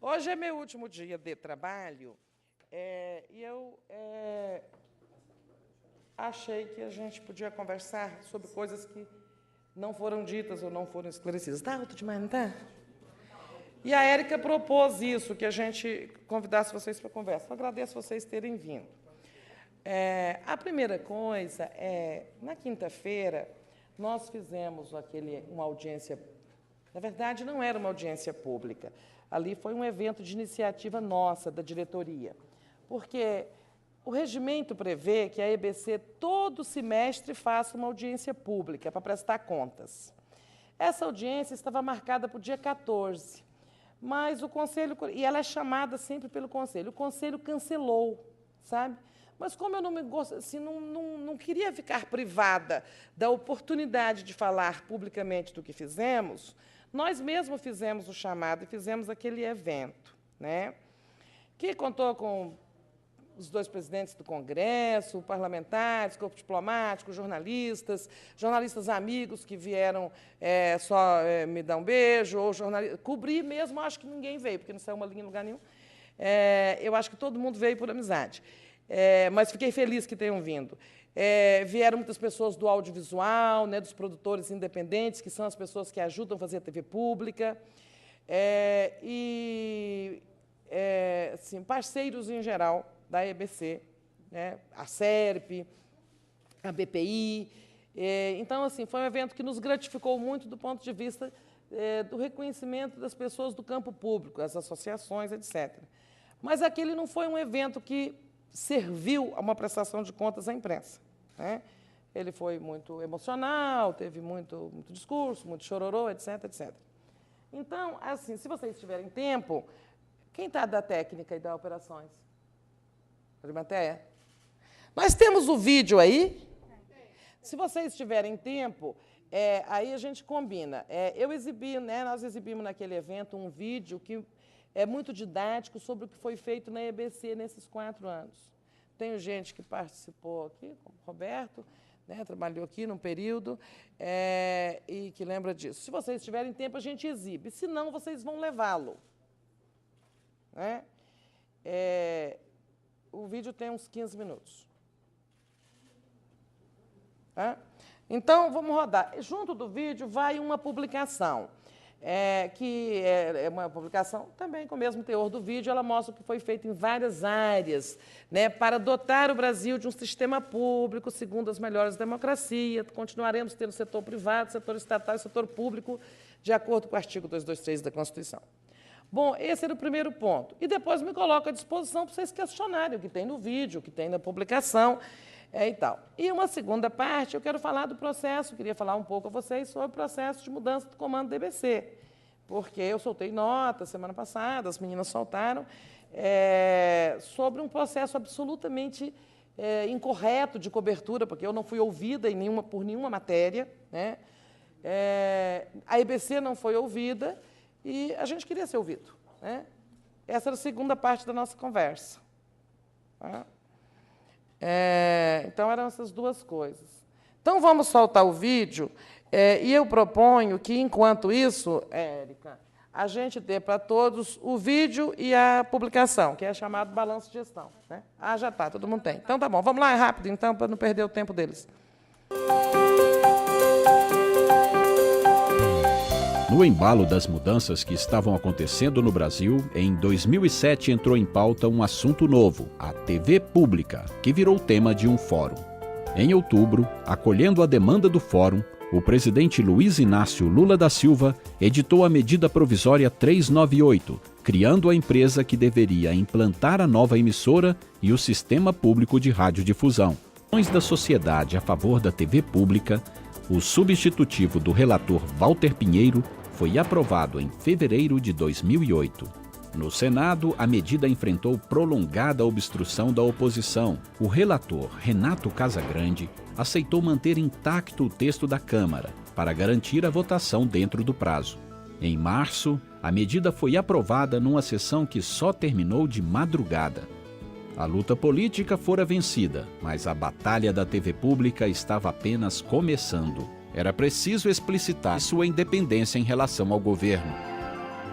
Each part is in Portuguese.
Hoje é meu último dia de trabalho e eu achei que a gente podia conversar sobre coisas que não foram ditas ou não foram esclarecidas. Está alto demais, não está? E a Érica propôs isso, que a gente convidasse vocês para a conversa. Eu agradeço vocês terem vindo. A primeira coisa na quinta-feira, nós fizemos uma audiência, na verdade, não era uma audiência pública. Ali foi um evento de iniciativa nossa, da diretoria, porque o regimento prevê que a EBC, todo semestre, faça uma audiência pública para prestar contas. Essa audiência estava marcada para o dia 14, mas o Conselho, e ela é chamada sempre pelo Conselho, o Conselho cancelou, sabe? Mas como eu não queria ficar privada da oportunidade de falar publicamente do que fizemos, nós mesmos fizemos o chamado e fizemos aquele evento, né? Que contou com os 2 presidentes do Congresso, parlamentares, corpo diplomático, jornalistas amigos que vieram só me dar um beijo, ou cobrir mesmo, acho que ninguém veio, porque não saiu uma linha em lugar nenhum. Eu acho que todo mundo veio por amizade. Mas fiquei feliz que tenham vindo. Vieram muitas pessoas do audiovisual, né, dos produtores independentes, que são as pessoas que ajudam a fazer a TV pública, assim, parceiros em geral da EBC, né, a SERP, a BPI. Então, assim, foi um evento que nos gratificou muito do ponto de vista do reconhecimento das pessoas do campo público, as associações, etc. Mas aquele não foi um evento que serviu a uma prestação de contas à imprensa, né? Ele foi muito emocional, teve muito discurso, muito chororô, etc, etc. Então, assim, se vocês tiverem tempo, quem está da técnica e da operações? Arimateia? Nós temos o vídeo aí? Se vocês tiverem tempo, aí a gente combina. Eu exibi, né, nós exibimos naquele evento um vídeo que é muito didático sobre o que foi feito na EBC nesses 4 anos. Tenho gente que participou aqui, como o Roberto, né, trabalhou aqui num período, e que lembra disso. Se vocês tiverem tempo, a gente exibe. Se não, vocês vão levá-lo, né? O vídeo tem uns 15 minutos. Então, vamos rodar. Junto do vídeo vai uma publicação. Que é uma publicação também com o mesmo teor do vídeo, ela mostra o que foi feito em várias áreas, né, para dotar o Brasil de um sistema público segundo as melhores democracias. Continuaremos tendo setor privado, setor estatal e setor público, de acordo com o artigo 223 da Constituição. Bom, esse era o primeiro ponto. E depois me coloco à disposição para vocês questionarem o que tem no vídeo, o que tem na publicação, e tal. E uma segunda parte, eu quero falar do processo, queria falar um pouco a vocês sobre o processo de mudança do comando da EBC, porque eu soltei nota semana passada, as meninas soltaram, sobre um processo absolutamente incorreto de cobertura, porque eu não fui ouvida por nenhuma matéria, né? A EBC não foi ouvida e a gente queria ser ouvido, né? Essa era a segunda parte da nossa conversa, tá? Então, eram essas 2 coisas. Então, vamos soltar o vídeo, e eu proponho que, enquanto isso, Érica, a gente dê para todos o vídeo e a publicação, que é chamado Balanço de Gestão, né? Já está, todo mundo tem. Então, tá bom, vamos lá, rápido, então, para não perder o tempo deles. No embalo das mudanças que estavam acontecendo no Brasil, em 2007 entrou em pauta um assunto novo, a TV pública, que virou tema de um fórum. Em outubro, acolhendo a demanda do fórum, o presidente Luiz Inácio Lula da Silva editou a medida provisória 398, criando a empresa que deveria implantar a nova emissora e o sistema público de radiodifusão. Da sociedade a favor da TV pública, o substitutivo do relator Walter Pinheiro foi aprovado em fevereiro de 2008. No Senado, a medida enfrentou prolongada obstrução da oposição. O relator, Renato Casagrande, aceitou manter intacto o texto da Câmara, para garantir a votação dentro do prazo. Em março, a medida foi aprovada numa sessão que só terminou de madrugada. A luta política fora vencida, mas a batalha da TV pública estava apenas começando. Era preciso explicitar sua independência em relação ao governo.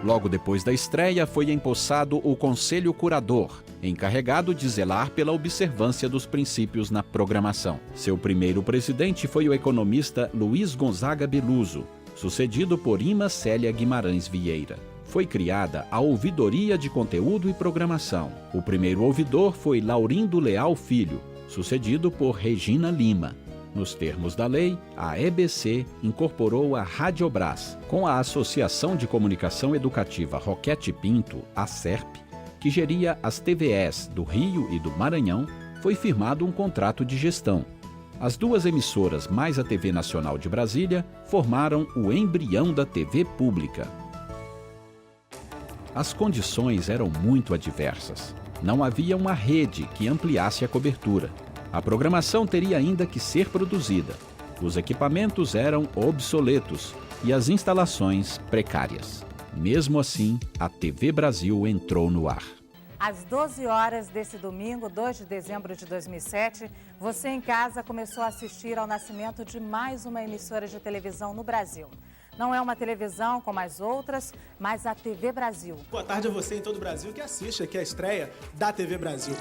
Logo depois da estreia, foi empossado o Conselho Curador, encarregado de zelar pela observância dos princípios na programação. Seu primeiro presidente foi o economista Luiz Gonzaga Beluso, sucedido por Ima Célia Guimarães Vieira. Foi criada a Ouvidoria de Conteúdo e Programação. O primeiro ouvidor foi Laurindo Leal Filho, sucedido por Regina Lima. Nos termos da lei, a EBC incorporou a Radiobras, com a Associação de Comunicação Educativa Roquete Pinto, a SERP, que geria as TVEs do Rio e do Maranhão, foi firmado um contrato de gestão. As duas emissoras mais a TV Nacional de Brasília formaram o embrião da TV pública. As condições eram muito adversas. Não havia uma rede que ampliasse a cobertura. A programação teria ainda que ser produzida. Os equipamentos eram obsoletos e as instalações precárias. Mesmo assim, a TV Brasil entrou no ar. Às 12 horas desse domingo, 2 de dezembro de 2007, você em casa começou a assistir ao nascimento de mais uma emissora de televisão no Brasil. Não é uma televisão como as outras, mas a TV Brasil. Boa tarde a você em todo o Brasil que assiste aqui a estreia da TV Brasil.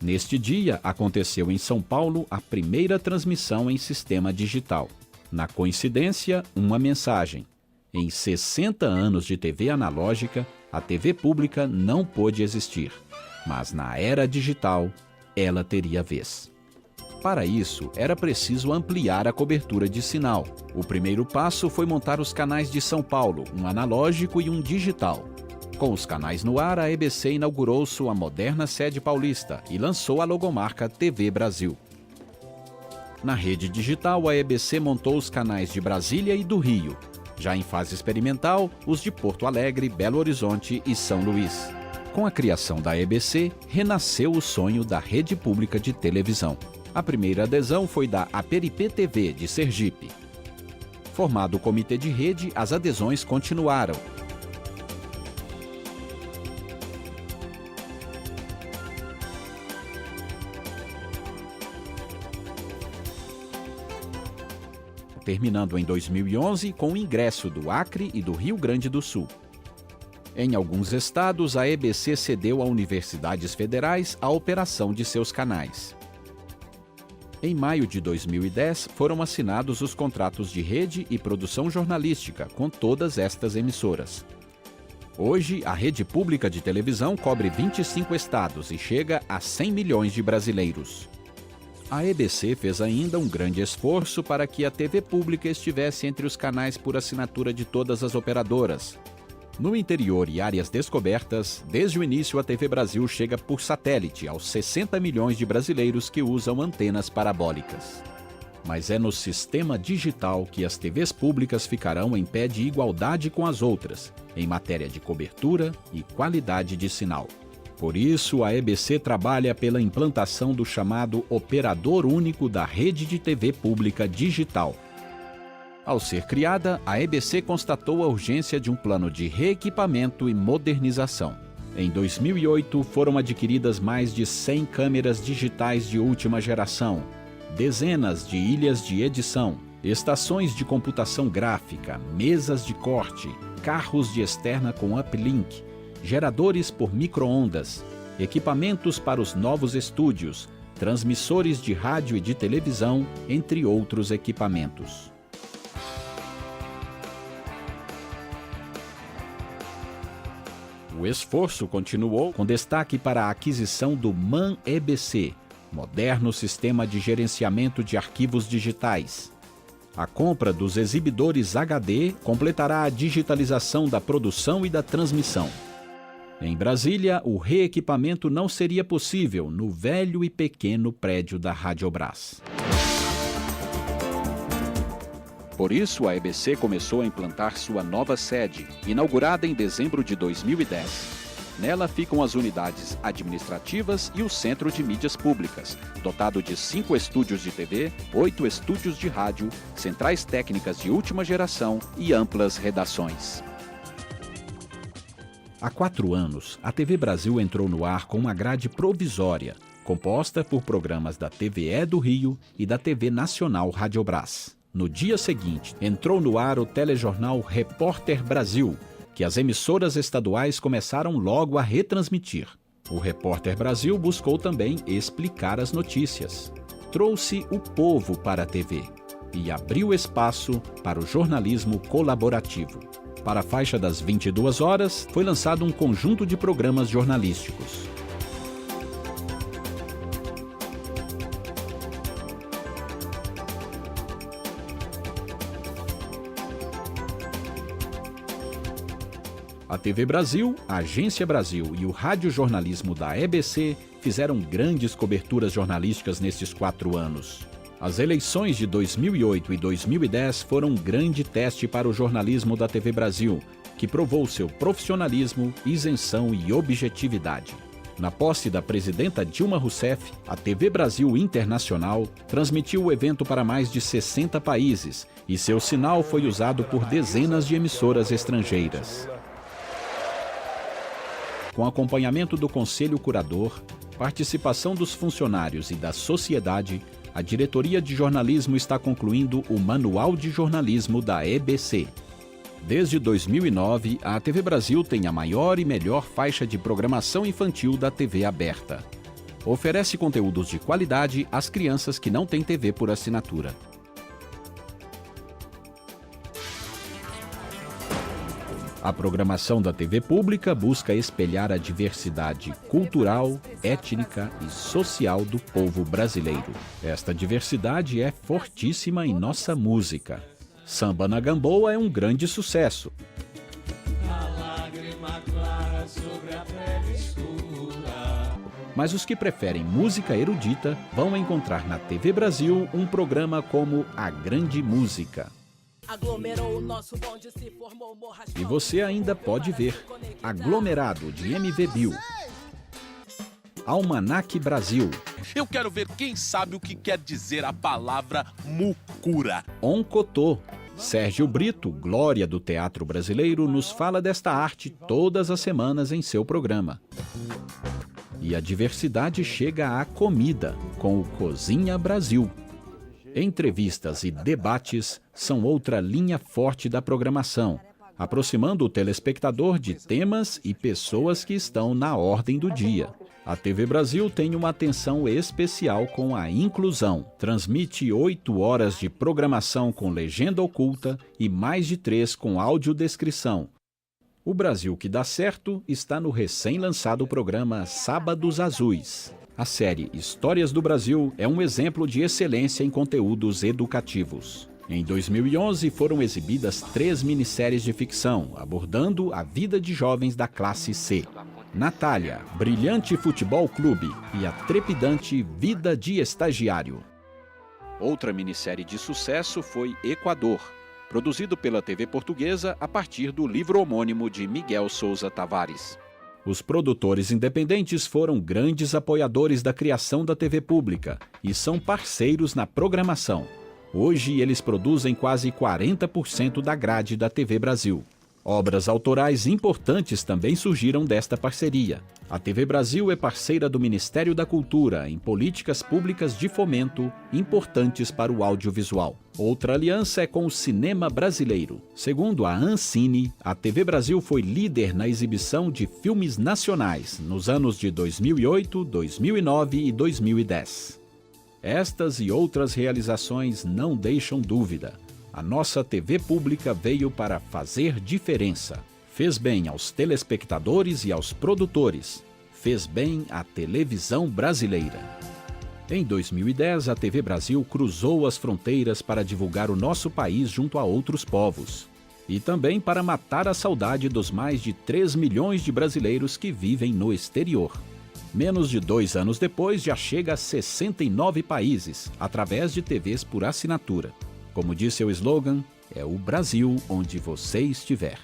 Neste dia, aconteceu em São Paulo a primeira transmissão em sistema digital. Na coincidência, uma mensagem. Em 60 anos de TV analógica, a TV pública não pôde existir. Mas na era digital, ela teria vez. Para isso, era preciso ampliar a cobertura de sinal. O primeiro passo foi montar os canais de São Paulo, um analógico e um digital. Com os canais no ar, a EBC inaugurou sua moderna sede paulista e lançou a logomarca TV Brasil. Na rede digital, a EBC montou os canais de Brasília e do Rio. Já em fase experimental, os de Porto Alegre, Belo Horizonte e São Luís. Com a criação da EBC, renasceu o sonho da rede pública de televisão. A primeira adesão foi da Aperipê TV, de Sergipe. Formado o comitê de rede, as adesões continuaram. Terminando em 2011 com o ingresso do Acre e do Rio Grande do Sul. Em alguns estados, a EBC cedeu a universidades federais a operação de seus canais. Em maio de 2010, foram assinados os contratos de rede e produção jornalística com todas estas emissoras. Hoje, a rede pública de televisão cobre 25 estados e chega a 100 milhões de brasileiros. A EBC fez ainda um grande esforço para que a TV pública estivesse entre os canais por assinatura de todas as operadoras. No interior e áreas descobertas, desde o início a TV Brasil chega por satélite aos 60 milhões de brasileiros que usam antenas parabólicas. Mas é no sistema digital que as TVs públicas ficarão em pé de igualdade com as outras, em matéria de cobertura e qualidade de sinal. Por isso, a EBC trabalha pela implantação do chamado Operador Único da Rede de TV Pública Digital. Ao ser criada, a EBC constatou a urgência de um plano de reequipamento e modernização. Em 2008, foram adquiridas mais de 100 câmeras digitais de última geração, dezenas de ilhas de edição, estações de computação gráfica, mesas de corte, carros de externa com uplink, geradores por micro-ondas, equipamentos para os novos estúdios, transmissores de rádio e de televisão, entre outros equipamentos. O esforço continuou com destaque para a aquisição do MAN-EBC, moderno sistema de gerenciamento de arquivos digitais. A compra dos exibidores HD completará a digitalização da produção e da transmissão. Em Brasília, o reequipamento não seria possível no velho e pequeno prédio da Radiobras. Por isso, a EBC começou a implantar sua nova sede, inaugurada em dezembro de 2010. Nela ficam as unidades administrativas e o Centro de Mídias Públicas, dotado de 5 estúdios de TV, 8 estúdios de rádio, centrais técnicas de última geração e amplas redações. Há 4 anos, a TV Brasil entrou no ar com uma grade provisória, composta por programas da TVE do Rio e da TV Nacional Radiobras. No dia seguinte, entrou no ar o telejornal Repórter Brasil, que as emissoras estaduais começaram logo a retransmitir. O Repórter Brasil buscou também explicar as notícias. Trouxe o povo para a TV e abriu espaço para o jornalismo colaborativo. Para a faixa das 22 horas, foi lançado um conjunto de programas jornalísticos. A TV Brasil, a Agência Brasil e o radiojornalismo da EBC fizeram grandes coberturas jornalísticas nesses 4 anos. As eleições de 2008 e 2010 foram um grande teste para o jornalismo da TV Brasil, que provou seu profissionalismo, isenção e objetividade. Na posse da presidenta Dilma Rousseff, a TV Brasil Internacional transmitiu o evento para mais de 60 países e seu sinal foi usado por dezenas de emissoras estrangeiras. Com acompanhamento do Conselho Curador, participação dos funcionários e da sociedade, a Diretoria de Jornalismo está concluindo o Manual de Jornalismo da EBC. Desde 2009, a TV Brasil tem a maior e melhor faixa de programação infantil da TV aberta. Oferece conteúdos de qualidade às crianças que não têm TV por assinatura. A programação da TV pública busca espelhar a diversidade cultural, étnica e social do povo brasileiro. Esta diversidade é fortíssima em nossa música. Samba na Gamboa é um grande sucesso. Mas os que preferem música erudita vão encontrar na TV Brasil um programa como A Grande Música. E você ainda pode ver Aglomerado de MV Bill, Almanac Brasil. Eu quero ver quem sabe o que quer dizer a palavra mucura. Oncotô. Sérgio Brito, glória do teatro brasileiro, nos fala desta arte todas as semanas em seu programa. E a diversidade chega à comida, com o Cozinha Brasil. Entrevistas e debates são outra linha forte da programação, aproximando o telespectador de temas e pessoas que estão na ordem do dia. A TV Brasil tem uma atenção especial com a inclusão. Transmite 8 horas de programação com legenda oculta e mais de 3 com audiodescrição. O Brasil que dá certo está no recém-lançado programa Sábados Azuis. A série Histórias do Brasil é um exemplo de excelência em conteúdos educativos. Em 2011 foram exibidas 3 minisséries de ficção, abordando a vida de jovens da classe C. Natália, Brilhante Futebol Clube e a trepidante Vida de Estagiário. Outra minissérie de sucesso foi Equador, produzido pela TV Portuguesa a partir do livro homônimo de Miguel Sousa Tavares. Os produtores independentes foram grandes apoiadores da criação da TV pública e são parceiros na programação. Hoje eles produzem quase 40% da grade da TV Brasil. Obras autorais importantes também surgiram desta parceria. A TV Brasil é parceira do Ministério da Cultura em políticas públicas de fomento importantes para o audiovisual. Outra aliança é com o cinema brasileiro. Segundo a Ancine, a TV Brasil foi líder na exibição de filmes nacionais nos anos de 2008, 2009 e 2010. Estas e outras realizações não deixam dúvida. A nossa TV pública veio para fazer diferença. Fez bem aos telespectadores e aos produtores. Fez bem à televisão brasileira. Em 2010, a TV Brasil cruzou as fronteiras para divulgar o nosso país junto a outros povos. E também para matar a saudade dos mais de 3 milhões de brasileiros que vivem no exterior. Menos de 2 anos depois, já chega a 69 países, através de TVs por assinatura. Como diz seu slogan, é o Brasil onde você estiver.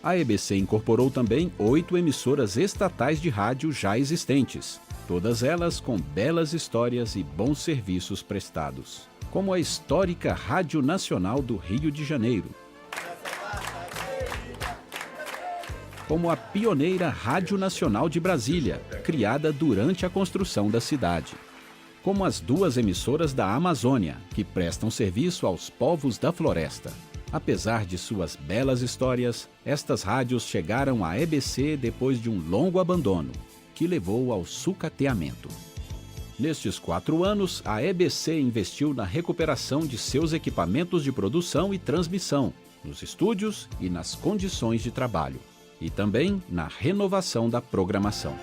A EBC incorporou também 8 emissoras estatais de rádio já existentes, todas elas com belas histórias e bons serviços prestados, como a histórica Rádio Nacional do Rio de Janeiro, como a pioneira Rádio Nacional de Brasília, criada durante a construção da cidade, como as 2 emissoras da Amazônia, que prestam serviço aos povos da floresta. Apesar de suas belas histórias, estas rádios chegaram à EBC depois de um longo abandono, que levou ao sucateamento. Nestes 4 anos, a EBC investiu na recuperação de seus equipamentos de produção e transmissão, nos estúdios e nas condições de trabalho, e também na renovação da programação.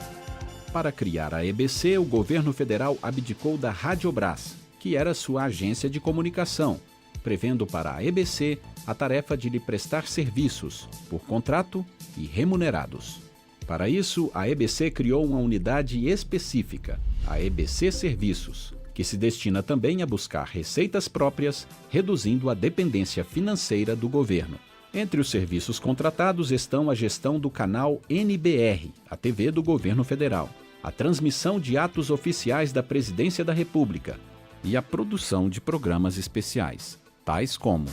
Para criar a EBC, o governo federal abdicou da Radiobras, que era sua agência de comunicação, prevendo para a EBC a tarefa de lhe prestar serviços, por contrato e remunerados. Para isso, a EBC criou uma unidade específica, a EBC Serviços, que se destina também a buscar receitas próprias, reduzindo a dependência financeira do governo. Entre os serviços contratados estão a gestão do canal NBR, a TV do governo federal, a transmissão de atos oficiais da Presidência da República e a produção de programas especiais, tais como...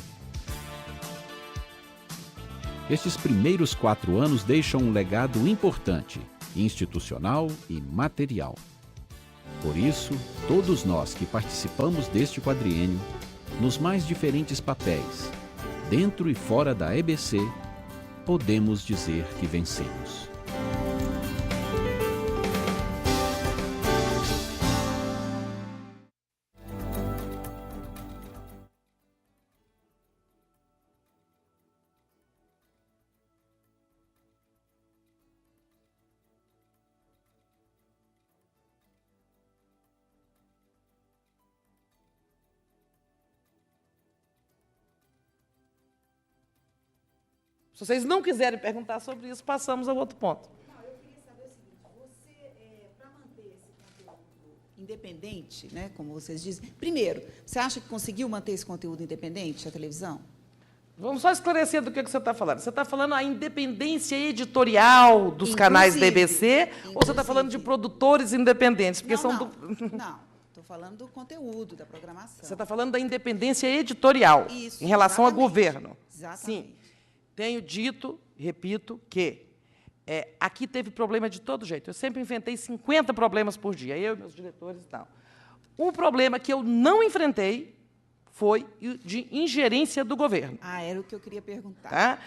Estes primeiros 4 anos deixam um legado importante, institucional e material. Por isso, todos nós que participamos deste quadriênio, nos mais diferentes papéis, dentro e fora da EBC, podemos dizer que vencemos. Se vocês não quiserem perguntar sobre isso, passamos ao outro ponto. Não, eu queria saber o seguinte, você, para manter esse conteúdo independente, né, como vocês dizem, primeiro, você acha que conseguiu manter esse conteúdo independente, a televisão? Vamos só esclarecer do que você está falando. Você está falando a independência editorial dos canais da EBC ou você está falando de produtores independentes? Porque Não, estou falando do conteúdo, da programação. Você está falando da independência editorial Isso, em relação exatamente. ao governo. Exatamente. Sim. Tenho dito, repito, que aqui teve problema de todo jeito. Eu sempre inventei 50 problemas por dia, eu e meus diretores e tal. Um problema que eu não enfrentei foi de ingerência do governo. Ah, era o que eu queria perguntar. Tá?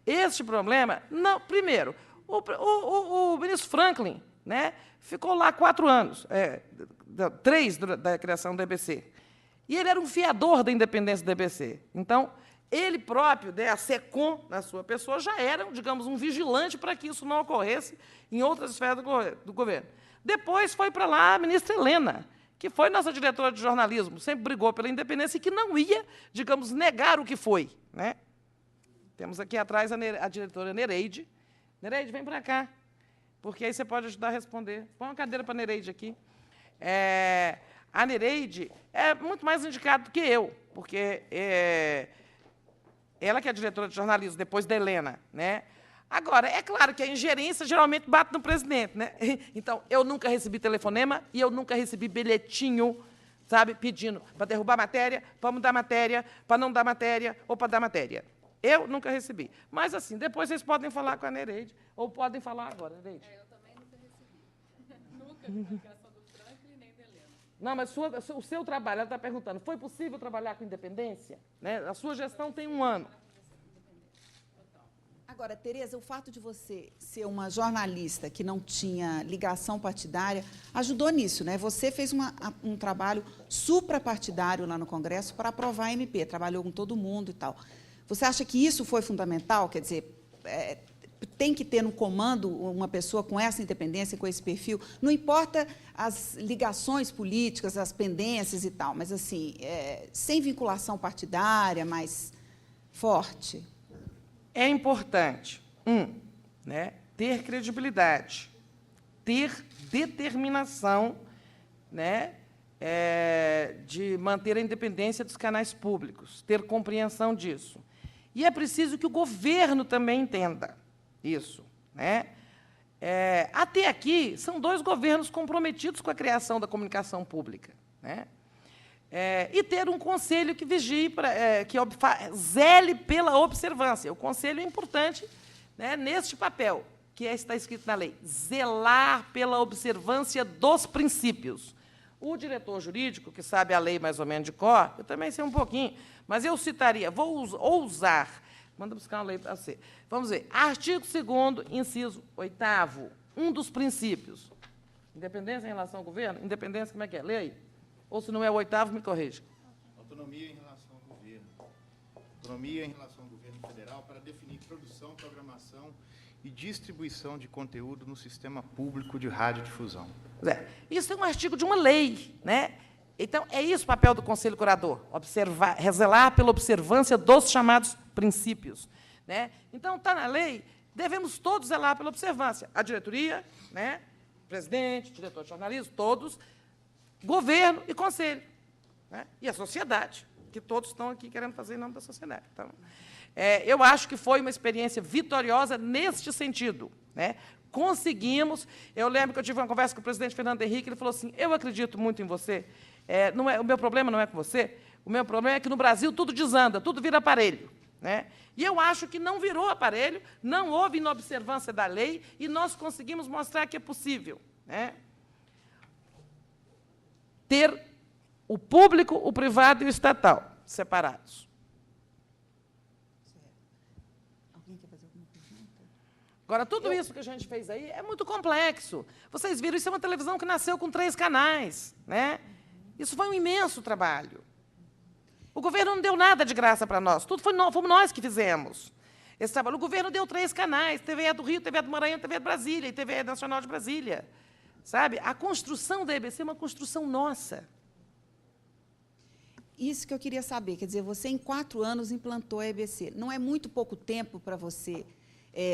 Este problema, não, primeiro, o ministro Franklin, né, ficou lá 4 anos, 3 da criação da EBC. E ele era um fiador da independência da EBC. Então, ele próprio, né, a SECOM, na sua pessoa, já era, digamos, um vigilante para que isso não ocorresse em outras esferas do governo. Depois foi para lá a ministra Helena, que foi nossa diretora de jornalismo, sempre brigou pela independência e que não ia, digamos, negar o que foi. Né? Temos aqui atrás a diretora Nereide. Nereide, vem para cá, porque aí você pode ajudar a responder. Põe uma cadeira para a Nereide aqui. A Nereide é muito mais indicada do que eu, porque... ela que é a diretora de jornalismo, depois da Helena. Né? Agora, é claro que a ingerência geralmente bate no presidente. Né? Então, eu nunca recebi telefonema e eu nunca recebi bilhetinho, sabe, pedindo para derrubar matéria, para mudar matéria, para não dar matéria ou para dar matéria. Eu nunca recebi. Mas, assim, depois vocês podem falar com a Nereide, ou podem falar agora, Nereide. Eu também nunca recebi. Nunca, na criação do Franklin nem da Helena. Não, mas o seu trabalho, ela está perguntando, foi possível trabalhar com independência? Né? A sua gestão tem 1 ano. Agora, Tereza, o fato de você ser uma jornalista que não tinha ligação partidária ajudou nisso, né? Você fez um trabalho suprapartidário lá no Congresso para aprovar a MP, trabalhou com todo mundo e tal. Você acha que isso foi fundamental? Quer dizer, tem que ter no comando uma pessoa com essa independência, com esse perfil, não importa as ligações políticas, as pendências e tal, mas, assim, sem vinculação partidária, mais forte. É importante, né, ter credibilidade, ter determinação, né, de manter a independência dos canais públicos, ter compreensão disso. E é preciso que o governo também entenda isso. Né? Até aqui, são 2 governos comprometidos com a criação da comunicação pública. Né? E ter um conselho que vigie, que zele pela observância. O conselho é importante, né, neste papel, que está escrito na lei, zelar pela observância dos princípios. O diretor jurídico, que sabe a lei mais ou menos de cor, eu também sei um pouquinho, mas eu citaria, vou ousar, manda buscar uma lei para você. Vamos ver, artigo 2º, inciso 8º, um dos princípios. Independência em relação ao governo? Independência, como é que é? Lê aí. Ou, se não é o 8º, me corrija. Autonomia em relação ao governo. Autonomia em relação ao governo federal para definir produção, programação e distribuição de conteúdo no sistema público de radiodifusão. Isso é um artigo de uma lei, né? Então, é isso o papel do Conselho Curador, zelar pela observância dos chamados princípios, né? Então, está na lei, devemos todos zelar pela observância. A diretoria, né? Presidente, diretor de jornalismo, todos, governo e conselho, né? E a sociedade, que todos estão aqui querendo fazer em nome da sociedade. Então, eu acho que foi uma experiência vitoriosa neste sentido, né? Conseguimos. Eu lembro que eu tive uma conversa com o presidente Fernando Henrique, ele falou assim, eu acredito muito em você, o meu problema não é com você, o meu problema é que no Brasil tudo desanda, tudo vira aparelho, né? E eu acho que não virou aparelho, não houve inobservância da lei, e nós conseguimos mostrar que é possível, né? Ter o público, o privado e o estatal separados. Agora, tudo isso que a gente fez aí é muito complexo. Vocês viram, isso é uma televisão que nasceu com 3 canais, né? Isso foi um imenso trabalho. O governo não deu nada de graça para nós, tudo fomos nós que fizemos esse trabalho. O governo deu 3 canais, TVE do Rio, TVE do Maranhão, TVE de Brasília e TVE Nacional de Brasília. Sabe? A construção da EBC é uma construção nossa. Isso que eu queria saber, quer dizer, você em 4 anos implantou a EBC. Não é muito pouco tempo para você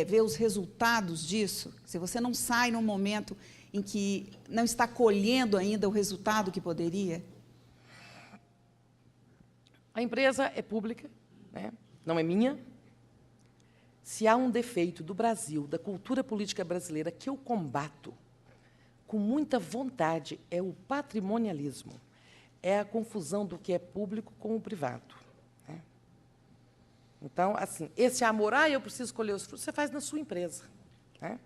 ver os resultados disso? Se você não sai num momento em que não está colhendo ainda o resultado que poderia? A empresa é pública, né? Não é minha. Se há um defeito do Brasil, da cultura política brasileira, que eu combato com muita vontade, é o patrimonialismo. É a confusão do que é público com o privado. Né? Então, assim, esse amor, eu preciso colher os frutos, você faz na sua empresa. Né?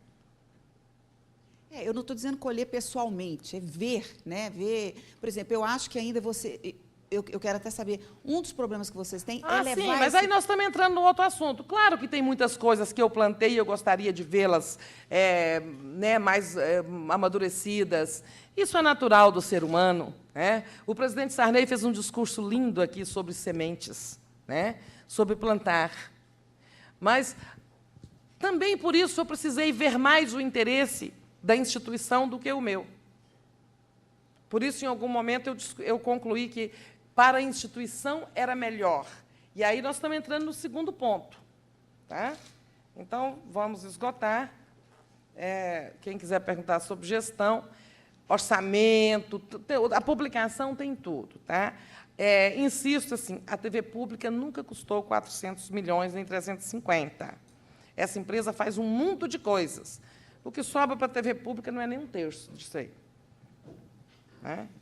Eu não estou dizendo colher pessoalmente, é ver, né? Ver, por exemplo, eu acho que ainda você... Eu quero até saber, um dos problemas que vocês têm é levar... Sim, mas aí nós estamos entrando no outro assunto. Claro que tem muitas coisas que eu plantei e eu gostaria de vê-las mais amadurecidas. Isso é natural do ser humano. Né? O presidente Sarney fez um discurso lindo aqui sobre sementes, né? Sobre plantar. Mas também por isso eu precisei ver mais o interesse da instituição do que o meu. Por isso, em algum momento, eu concluí que para a instituição era melhor. E aí nós estamos entrando no segundo ponto. Tá? Então, vamos esgotar. Quem quiser perguntar sobre gestão, orçamento, a publicação tem tudo. Tá? Insisto, assim, a TV pública nunca custou 400 milhões, nem 350. Essa empresa faz um mundo de coisas. O que sobra para a TV pública não é nem 1/3 disso aí.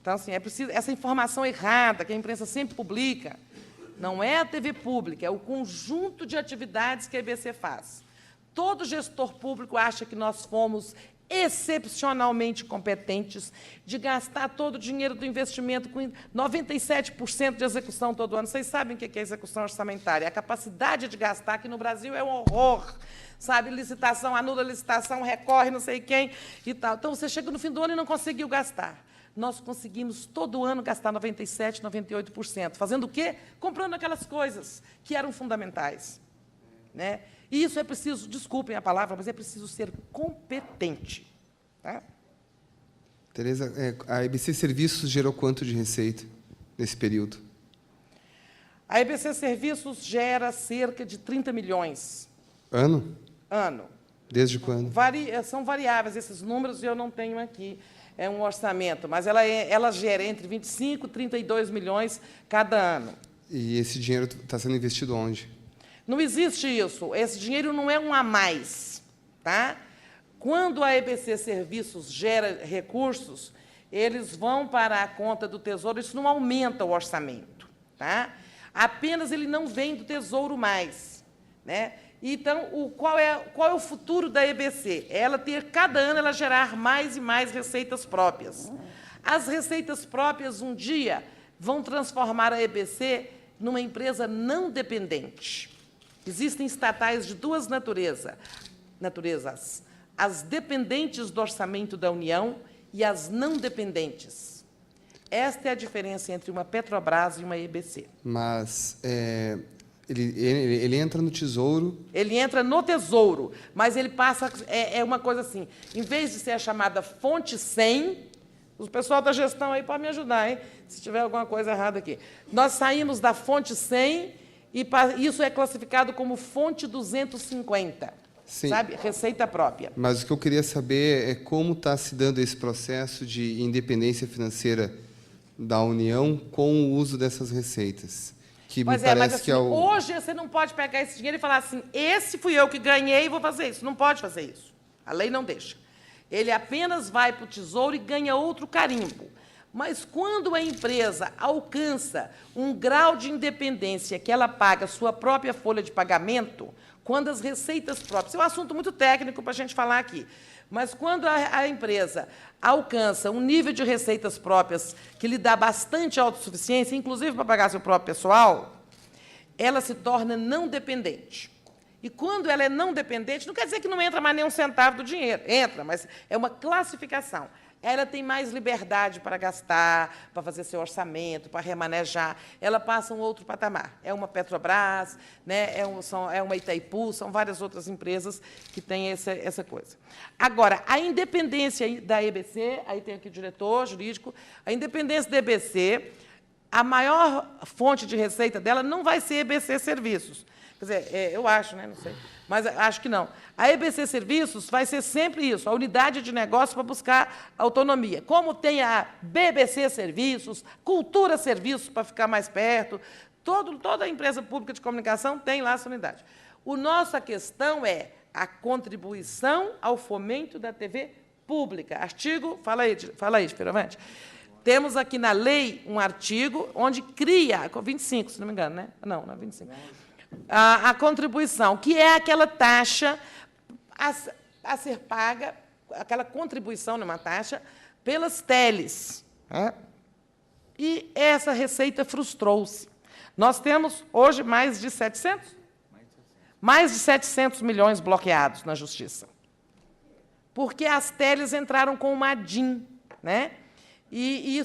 Então, assim, é preciso essa informação errada que a imprensa sempre publica. Não é a TV pública, é o conjunto de atividades que a EBC faz. Todo gestor público acha que nós fomos excepcionalmente competentes de gastar todo o dinheiro do investimento com 97% de execução todo ano. Vocês sabem o que é execução orçamentária? A capacidade de gastar aqui no Brasil é um horror. Sabe, licitação, anula licitação, recorre não sei quem e tal. Então, você chega no fim do ano e não conseguiu gastar. Nós conseguimos, todo ano, gastar 97%, 98%. Fazendo o quê? Comprando aquelas coisas que eram fundamentais. Né? E isso é preciso, desculpem a palavra, mas é preciso ser competente. Tá? Tereza, a EBC Serviços gerou quanto de receita nesse período? A EBC Serviços gera cerca de 30 milhões. Ano? Ano. Desde quando? São variáveis esses números e eu não tenho aqui. É um orçamento, mas ela gera entre 25 e 32 milhões cada ano. E esse dinheiro está sendo investido onde? Não existe isso. Esse dinheiro não é um a mais. Tá? Quando a EBC Serviços gera recursos, eles vão para a conta do Tesouro, isso não aumenta o orçamento. Tá? Apenas ele não vem do Tesouro mais. Né? Então, qual é o futuro da EBC? É ela ter, cada ano, ela gerar mais e mais receitas próprias. As receitas próprias, um dia, vão transformar a EBC numa empresa não dependente. Existem estatais de duas naturezas: as dependentes do orçamento da União e as não dependentes. Esta é a diferença entre uma Petrobras e uma EBC. Mas ele entra no Tesouro... Ele entra no Tesouro, mas ele passa... É uma coisa assim, em vez de ser a chamada fonte 100, o pessoal da gestão aí pode me ajudar, hein? Se tiver alguma coisa errada aqui. Nós saímos da fonte 100 e isso é classificado como fonte 250. Sim. Sabe? Receita própria. Mas o que eu queria saber é como está se dando esse processo de independência financeira da União com o uso dessas receitas. Que Pois me é, parece mas assim, que é o... hoje você não pode pegar esse dinheiro e falar assim, esse fui eu que ganhei e vou fazer isso. Não pode fazer isso. A lei não deixa. Ele apenas vai para o Tesouro e ganha outro carimbo. Mas quando a empresa alcança um grau de independência que ela paga sua própria folha de pagamento, quando as receitas próprias... É um assunto muito técnico para a gente falar aqui. Mas quando a empresa alcança um nível de receitas próprias que lhe dá bastante autossuficiência, inclusive para pagar seu próprio pessoal, ela se torna não dependente. E quando ela é não dependente, não quer dizer que não entra mais nem um centavo do dinheiro. Entra, mas é uma classificação. Ela tem mais liberdade para gastar, para fazer seu orçamento, para remanejar. Ela passa um outro patamar. É uma Petrobras, né? É uma Itaipu, são várias outras empresas que têm essa coisa. Agora, a independência da EBC, aí tem aqui o diretor jurídico, a independência da EBC, a maior fonte de receita dela não vai ser EBC Serviços. Quer dizer, eu acho, né? Não sei, mas acho que não. A EBC Serviços vai ser sempre isso, a unidade de negócio para buscar autonomia. Como tem a BBC Serviços, Cultura Serviços, para ficar mais perto, toda a empresa pública de comunicação tem lá essa unidade. Nossa questão é a contribuição ao fomento da TV pública. Artigo, fala aí, Fioravante. Temos aqui na lei um artigo onde cria, 25, se não me engano, né? Não é 25. A contribuição, que é aquela taxa a ser paga, aquela contribuição numa taxa, pelas teles. E essa receita frustrou-se. Nós temos, hoje, mais de 700? Mais de 700 milhões bloqueados na Justiça. Porque as teles entraram com uma ADIM, né? E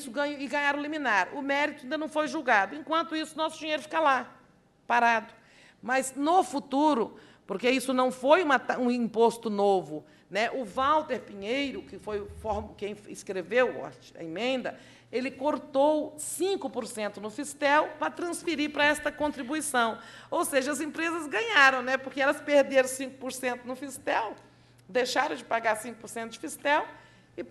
ganharam liminar. O mérito ainda não foi julgado. Enquanto isso, nosso dinheiro fica lá, parado. Mas, no futuro, porque isso não foi um imposto novo, né? O Walter Pinheiro, que foi quem escreveu a emenda, ele cortou 5% no Fistel para transferir para esta contribuição. Ou seja, as empresas ganharam, né? Porque elas perderam 5% no Fistel, deixaram de pagar 5% de Fistel e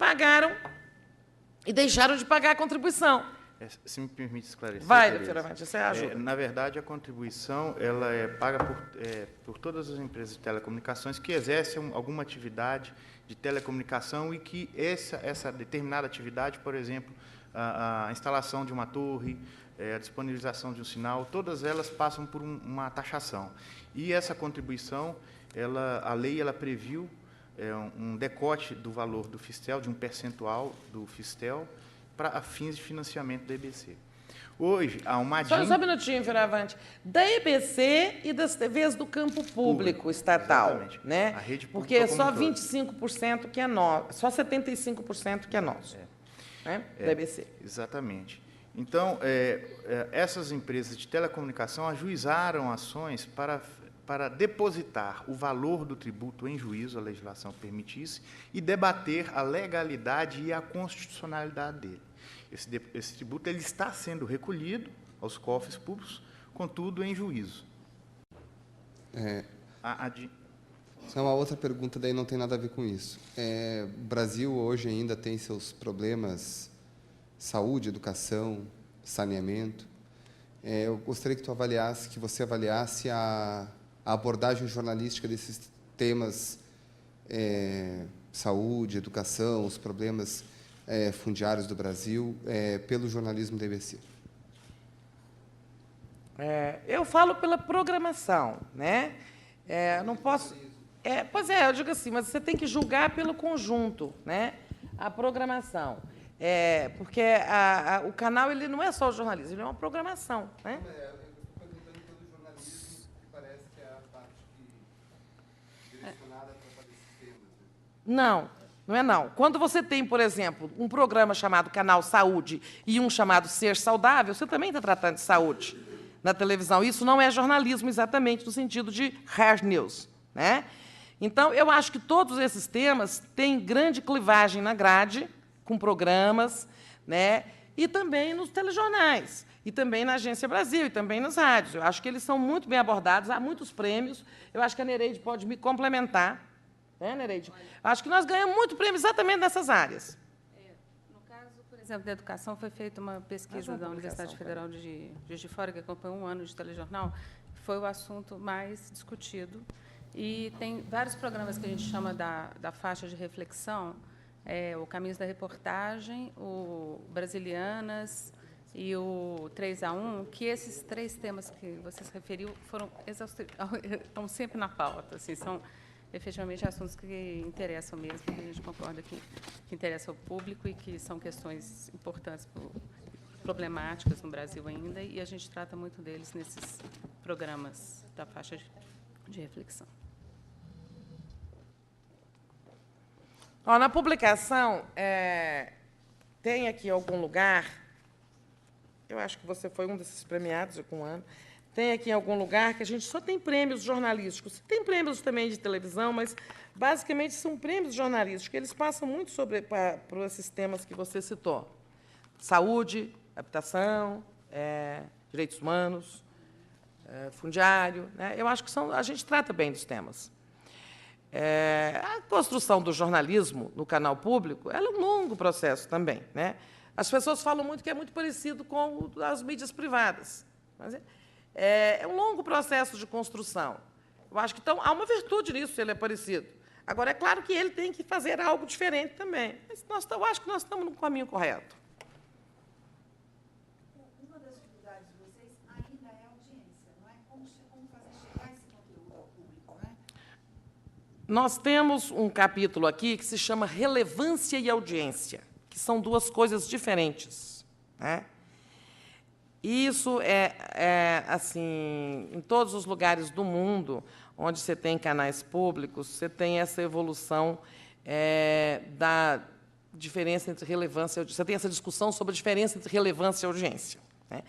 deixaram de pagar a contribuição. Se me permite esclarecer. Vai, Fioravante, você ajuda. Na verdade, a contribuição ela é paga por todas as empresas de telecomunicações que exercem alguma atividade de telecomunicação e que essa determinada atividade, por exemplo, a instalação de uma torre, a disponibilização de um sinal, todas elas passam por uma taxação. E essa contribuição, a lei ela previu um decote do valor do Fistel, de um percentual do Fistel, para fins de financiamento da EBC. Hoje, há uma ADIM... Só um minutinho, Fioravante. Da EBC e das TVs do campo público estatal. Exatamente. Né? A rede pública porque é só como um 25% que é nosso, só 75% que é nosso, né? Da EBC. Exatamente. Então, essas empresas de telecomunicação ajuizaram ações para depositar o valor do tributo em juízo, a legislação permitisse, e debater a legalidade e a constitucionalidade dele. Esse tributo ele está sendo recolhido aos cofres públicos, contudo, em juízo. Essa é uma outra pergunta, daí não tem nada a ver com isso. O Brasil hoje ainda tem seus problemas, saúde, educação, saneamento. Eu gostaria que você avaliasse a abordagem jornalística desses temas, saúde, educação, os problemas fundiários do Brasil, pelo jornalismo da EBC. Eu falo pela programação, né? Não posso... eu digo assim, mas você tem que julgar pelo conjunto, né? A programação. Porque o canal ele não é só o jornalismo, ele é uma programação. Né? Eu estou perguntando pelo jornalismo, que parece que é a parte direcionada para fazer sistemas. Não é não. Quando você tem, por exemplo, um programa chamado Canal Saúde e um chamado Ser Saudável, você também está tratando de saúde na televisão. Isso não é jornalismo exatamente no sentido de hard news. Né? Então, eu acho que todos esses temas têm grande clivagem na grade, com programas, né? E também nos telejornais, e também na Agência Brasil, e também nas rádios. Eu acho que eles são muito bem abordados, há muitos prêmios. Eu acho que a Nereide pode me complementar. Né, Nereide? Eu acho que nós ganhamos muito prêmio exatamente nessas áreas. No caso, por exemplo, da educação, foi feita uma pesquisa da Universidade Federal de Juiz de Fora, que acompanhou um ano de telejornal, foi o assunto mais discutido. E tem vários programas que a gente chama da faixa de reflexão, o Caminhos da Reportagem, o Brasilianas e o 3-a-1, que esses 3 temas que você se referiu estão sempre na pauta. Assim, são efetivamente assuntos que interessam mesmo, que a gente concorda que interessam ao público e que são questões importantes, problemáticas no Brasil ainda, e a gente trata muito deles nesses programas da faixa de reflexão. Na publicação, tem aqui algum lugar, eu acho que você foi um desses premiados com um ano, tem aqui em algum lugar que a gente só tem prêmios jornalísticos. Tem prêmios também de televisão, mas, basicamente, são prêmios jornalísticos. Eles passam muito por esses temas que você citou. Saúde, habitação, direitos humanos, fundiário. Né? Eu acho que a gente trata bem dos temas. A construção do jornalismo no canal público é um longo processo também. Né? As pessoas falam muito que é muito parecido com as mídias privadas. Mas é um longo processo de construção. Eu acho que há uma virtude nisso, se ele é parecido. Agora, é claro que ele tem que fazer algo diferente também. Mas eu acho que nós estamos no caminho correto. Uma das dificuldades de vocês ainda é a audiência, não é? Como fazer chegar esse conteúdo ao público, né? Nós temos um capítulo aqui que se chama Relevância e Audiência, que são 2 coisas diferentes. Né? Isso assim, em todos os lugares do mundo onde você tem canais públicos, você tem essa evolução da diferença entre relevância e audiência. Você tem essa discussão sobre a diferença entre relevância e audiência. Né?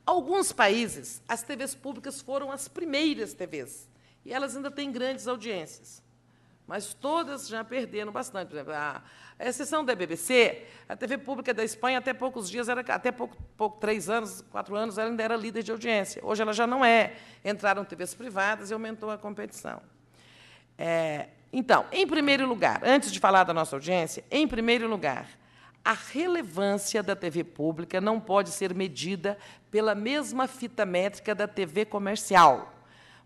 Alguns países, as TVs públicas foram as primeiras TVs, e elas ainda têm grandes audiências, mas todas já perderam bastante. Por exemplo, a exceção da BBC, a TV pública da Espanha, até poucos dias, até 3 anos, 4 anos, ela ainda era líder de audiência. Hoje ela já não é. Entraram TVs privadas e aumentou a competição. Então, em primeiro lugar, antes de falar da nossa audiência, em primeiro lugar, a relevância da TV pública não pode ser medida pela mesma fita métrica da TV comercial,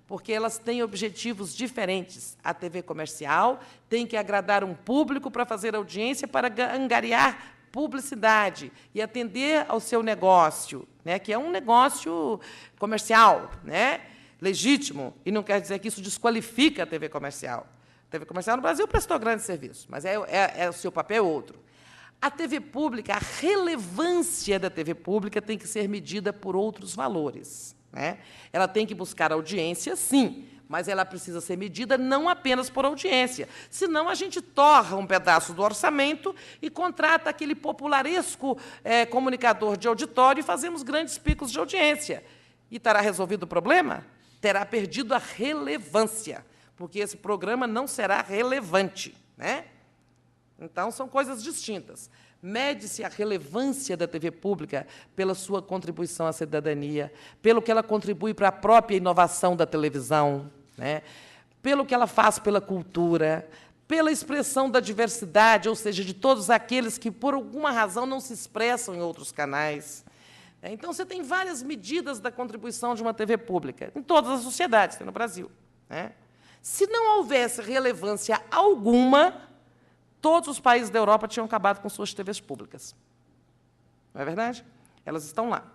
porque elas têm objetivos diferentes. A TV comercial tem que agradar um público para fazer audiência, para angariar publicidade e atender ao seu negócio, né, que é um negócio comercial, né, legítimo, e não quer dizer que isso desqualifica a TV comercial. A TV comercial no Brasil prestou grande serviço, mas o seu papel é outro. A TV pública, a relevância da TV pública tem que ser medida por outros valores. Né? Ela tem que buscar audiência, sim, mas ela precisa ser medida não apenas por audiência. Senão, a gente torra um pedaço do orçamento e contrata aquele popularesco comunicador de auditório e fazemos grandes picos de audiência. E terá resolvido o problema? Terá perdido a relevância, porque esse programa não será relevante. Né? Então, são coisas distintas. Mede-se a relevância da TV pública pela sua contribuição à cidadania, pelo que ela contribui para a própria inovação da televisão, né? Pelo que ela faz pela cultura, pela expressão da diversidade, ou seja, de todos aqueles que, por alguma razão, não se expressam em outros canais. Então, você tem várias medidas da contribuição de uma TV pública, em todas as sociedades, no Brasil. Né? Se não houvesse relevância alguma, todos os países da Europa tinham acabado com suas TVs públicas. Não é verdade? Elas estão lá.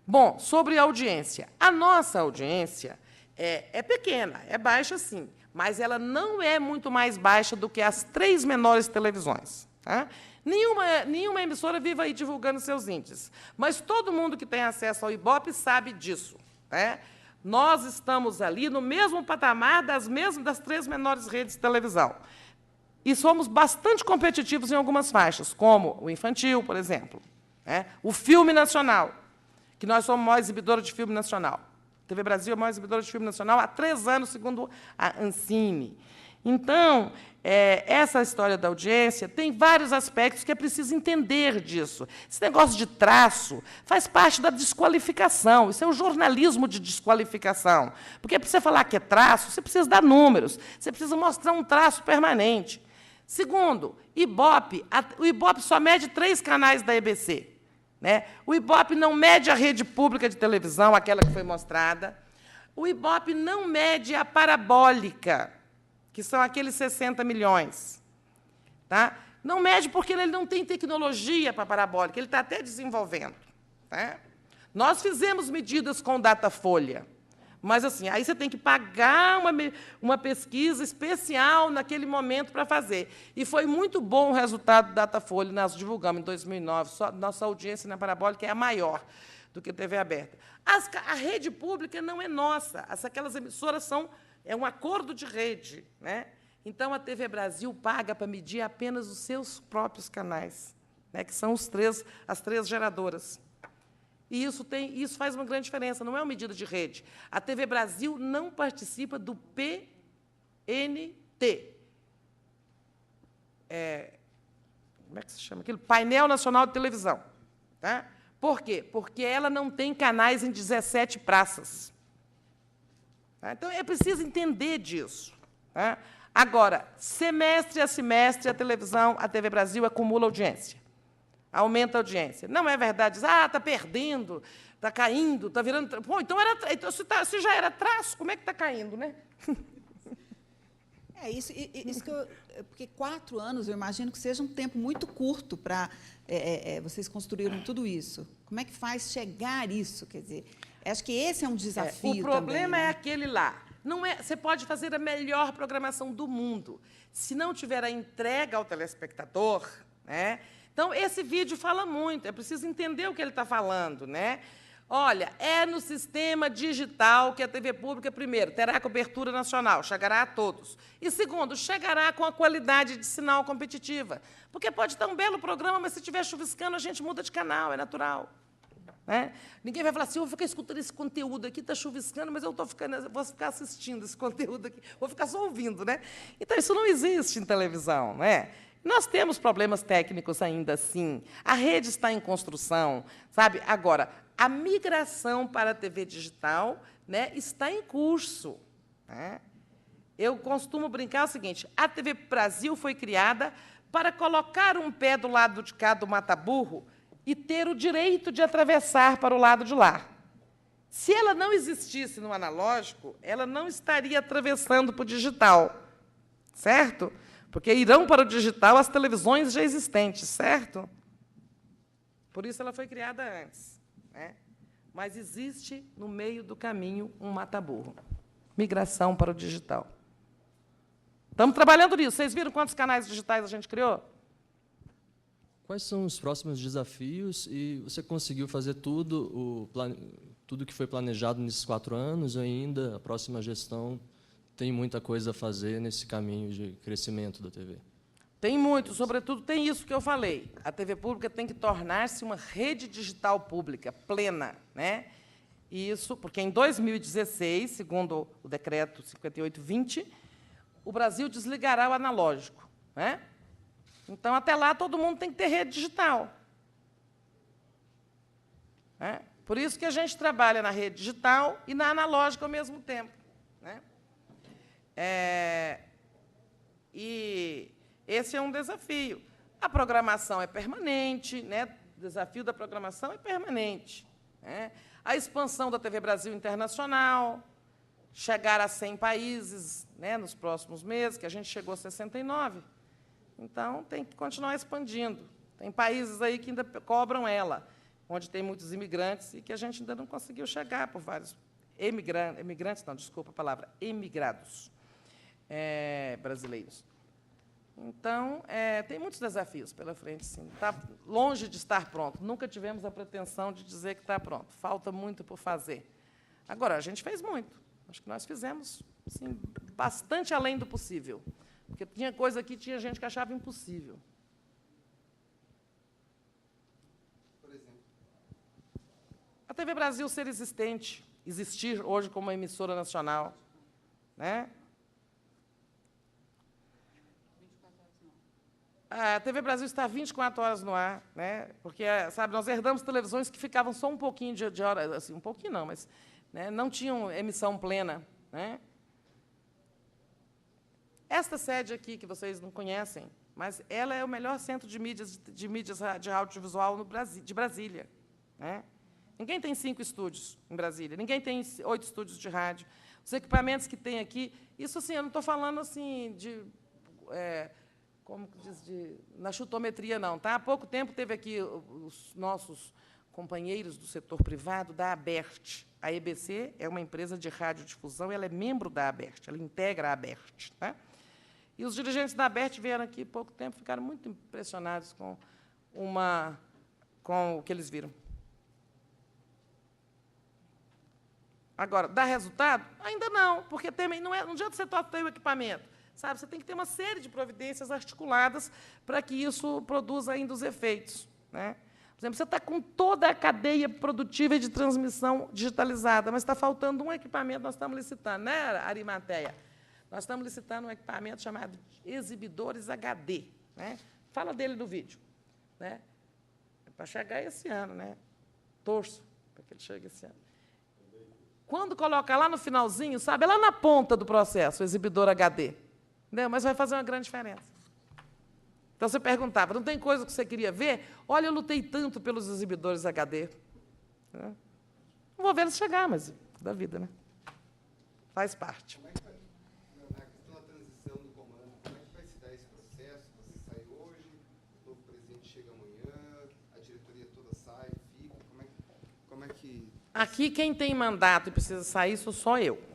Bom, sobre a audiência. A nossa audiência é pequena, é baixa, sim, mas ela não é muito mais baixa do que as 3 menores televisões. Tá? Nenhuma emissora vive aí divulgando seus índices. Mas todo mundo que tem acesso ao Ibope sabe disso. Né? Nós estamos ali no mesmo patamar das 3 menores redes de televisão. E somos bastante competitivos em algumas faixas, como o infantil, por exemplo. Né? O filme nacional, que nós somos a maior exibidora de filme nacional. A TV Brasil é a maior exibidora de filme nacional há 3 anos, segundo a Ancine. Então, essa história da audiência tem vários aspectos que é preciso entender disso. Esse negócio de traço faz parte da desqualificação. Isso é o jornalismo de desqualificação. Porque, para você falar que é traço, você precisa dar números, você precisa mostrar um traço permanente. Segundo, Ibope, o Ibope só mede 3 canais da EBC. Né? O Ibope não mede a rede pública de televisão, aquela que foi mostrada. O Ibope não mede a parabólica, que são aqueles 60 milhões. Tá? Não mede porque ele não tem tecnologia para parabólica, ele está até desenvolvendo. Tá? Nós fizemos medidas com Datafolha, mas assim, aí você tem que pagar uma pesquisa especial naquele momento para fazer. E foi muito bom o resultado do Datafolha, nós divulgamos em 2009, nossa audiência na parabólica é a maior do que a TV aberta. A rede pública não é nossa, aquelas emissoras é um acordo de rede. Né? Então, a TV Brasil paga para medir apenas os seus próprios canais, né, que são as 3 geradoras. E isso faz uma grande diferença, não é uma medida de rede. A TV Brasil não participa do PNT. Como é que se chama aquilo? Painel Nacional de Televisão. Tá? Por quê? Porque ela não tem canais em 17 praças. Então, é preciso entender disso. Tá? Agora, semestre a semestre, a TV Brasil acumula audiência, aumenta a audiência. Não é verdade, está perdendo, está caindo, está virando... Pô, então, se já era traço, como é que está caindo, né? Isso que porque 4 anos, eu imagino que seja um tempo muito curto para vocês construírem tudo isso. Como é que faz chegar isso? Quer dizer, acho que esse é um desafio. O problema também, né? é aquele lá. Não é, você pode fazer a melhor programação do mundo. Se não tiver a entrega ao telespectador, né? Então, esse vídeo fala muito, é preciso entender o que ele está falando. Né? Olha, é no sistema digital que a TV pública, primeiro, terá cobertura nacional, chegará a todos. E, segundo, chegará com a qualidade de sinal competitiva. Porque pode estar um belo programa, mas se estiver chuviscando, a gente muda de canal, é natural. Né? Ninguém vai falar assim, eu vou ficar escutando esse conteúdo aqui, está chuviscando, mas eu vou ficar assistindo esse conteúdo aqui, vou ficar só ouvindo. Né? Então, isso não existe em televisão. Né? Nós temos problemas técnicos ainda assim. A rede está em construção. Sabe? Agora, a migração para a TV digital, né, está em curso. Né? Eu costumo brincar o seguinte, a TV Brasil foi criada para colocar um pé do lado de cá do mata-burro e ter o direito de atravessar para o lado de lá. Se ela não existisse no analógico, ela não estaria atravessando para o digital, certo? Porque irão para o digital as televisões já existentes, certo? Por isso ela foi criada antes. Né? Mas existe, no meio do caminho, um mata-burro. Migração para o digital. Estamos trabalhando nisso. Vocês viram quantos canais digitais a gente criou? Quais são os próximos desafios? E você conseguiu fazer tudo que foi planejado nesses 4 anos? Ou ainda a próxima gestão tem muita coisa a fazer nesse caminho de crescimento da TV? Tem muito, sobretudo tem isso que eu falei. A TV pública tem que tornar-se uma rede digital pública plena. Né? Isso porque, em 2016, segundo o decreto 5820, o Brasil desligará o analógico. Né? Então, até lá, todo mundo tem que ter rede digital. Né? Por isso que a gente trabalha na rede digital e na analógica ao mesmo tempo. Né? E esse é um desafio. A programação é permanente, né? O desafio da programação é permanente. Né? A expansão da TV Brasil Internacional, chegar a 100 países, né, nos próximos meses, que a gente chegou a 69. Então, tem que continuar expandindo. Tem países aí que ainda cobram ela, onde tem muitos imigrantes e que a gente ainda não conseguiu chegar por vários emigrados, não, desculpa a palavra, emigrados brasileiros. Então, tem muitos desafios pela frente, sim. Está longe de estar pronto. Nunca tivemos a pretensão de dizer que está pronto. Falta muito por fazer. Agora, a gente fez muito. Acho que nós fizemos, sim, bastante além do possível. Porque tinha coisa aqui, tinha gente que achava impossível. Por exemplo? A TV Brasil ser existir hoje como uma emissora nacional, né? A TV Brasil está 24 horas no ar, né? Porque, sabe, nós herdamos televisões que ficavam só um pouquinho de hora, assim, um pouquinho não, mas, né, não tinham emissão plena, né? Esta sede aqui, que vocês não conhecem, mas ela é o melhor centro de mídias de audiovisual no Brasil, de Brasília, né? Ninguém tem 5 estúdios em Brasília, ninguém tem 8 estúdios de rádio. Os equipamentos que tem aqui, isso, assim, eu não estou falando assim de como que diz, na chutometria, não. Tá? Há pouco tempo teve aqui os nossos companheiros do setor privado da ABERT. A EBC é uma empresa de radiodifusão, ela é membro da ABERT, ela integra a ABERT. Tá? E os dirigentes da ABERT vieram aqui há pouco tempo, ficaram muito impressionados com o que eles viram. Agora, dá resultado? Ainda não, porque também não adianta você ter o equipamento. Sabe, você tem que ter uma série de providências articuladas para que isso produza ainda os efeitos, né? Por exemplo, você está com toda a cadeia produtiva e de transmissão digitalizada, mas está faltando um equipamento, nós estamos licitando, né, Arimateia? Nós estamos licitando um equipamento chamado exibidores HD, né? Fala dele no vídeo, né? É para chegar esse ano, né? Torço para que ele chegue esse ano. Quando coloca lá no finalzinho, sabe, é lá na ponta do processo, o exibidor HD. Entendeu? Mas vai fazer uma grande diferença. Então, você perguntava, não tem coisa que você queria ver? Olha, eu lutei tanto pelos exibidores HD. Não vou ver eles chegar, mas da vida, né? Faz parte. Como é que vai, na questão da transição do comando, como é que vai se dar esse processo? Você sai hoje, o novo presidente chega amanhã, a diretoria toda sai, fica, como é que... Aqui, quem tem mandato e precisa sair, sou só eu.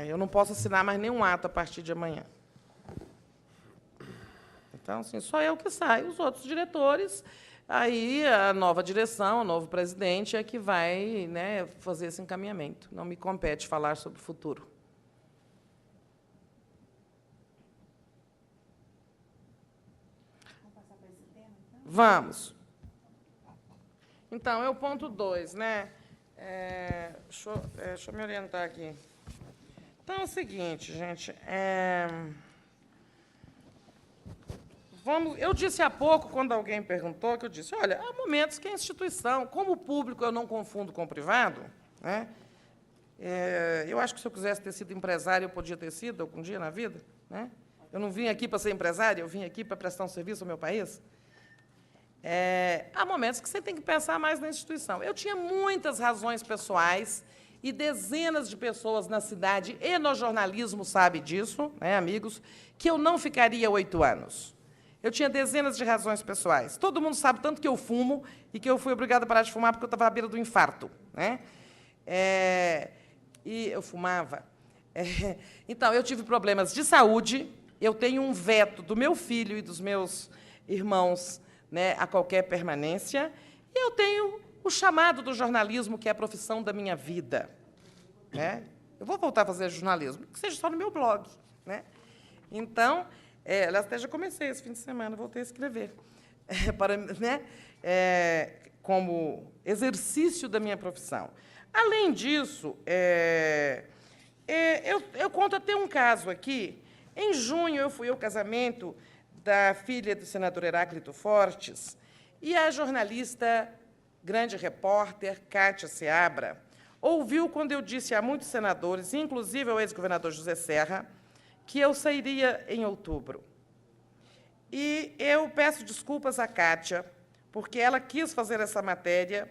Eu não posso assinar mais nenhum ato a partir de amanhã. Então, assim, só eu que saio. Os outros diretores, aí a nova direção, o novo presidente é que vai, né, fazer esse encaminhamento. Não me compete falar sobre o futuro. Vamos passar para esse tema, então? Vamos. Então, é o ponto 2, né? Deixa eu me orientar aqui. Então, é o seguinte, gente, eu disse há pouco, quando alguém perguntou, que eu disse, olha, há momentos que a instituição, como o público eu não confundo com o privado, né? Eu acho que se eu quisesse ter sido empresário, eu podia ter sido algum dia na vida, né? Eu não vim aqui para ser empresário, eu vim aqui para prestar um serviço ao meu país. Há momentos que você tem que pensar mais na instituição. Eu tinha muitas razões pessoais, e dezenas de pessoas na cidade e no jornalismo sabem disso, né, amigos, que eu não ficaria 8 anos. Eu tinha dezenas de razões pessoais. Todo mundo sabe tanto que eu fumo e que eu fui obrigada a parar de fumar porque eu estava à beira do infarto, né? E eu fumava. Então, eu tive problemas de saúde, eu tenho um veto do meu filho e dos meus irmãos, né, a qualquer permanência, e eu tenho o chamado do jornalismo, que é a profissão da minha vida, né? Eu vou voltar a fazer jornalismo, que seja só no meu blog, né? Então, aliás, até já comecei esse fim de semana, voltei a escrever, né? Como exercício da minha profissão. Além disso, eu conto até um caso aqui. Em junho, eu fui ao casamento da filha do senador Heráclito Fortes, e a jornalista, grande repórter, Kátia Seabra, ouviu quando eu disse a muitos senadores, inclusive ao ex-governador José Serra, que eu sairia em outubro. E eu peço desculpas à Kátia, porque ela quis fazer essa matéria,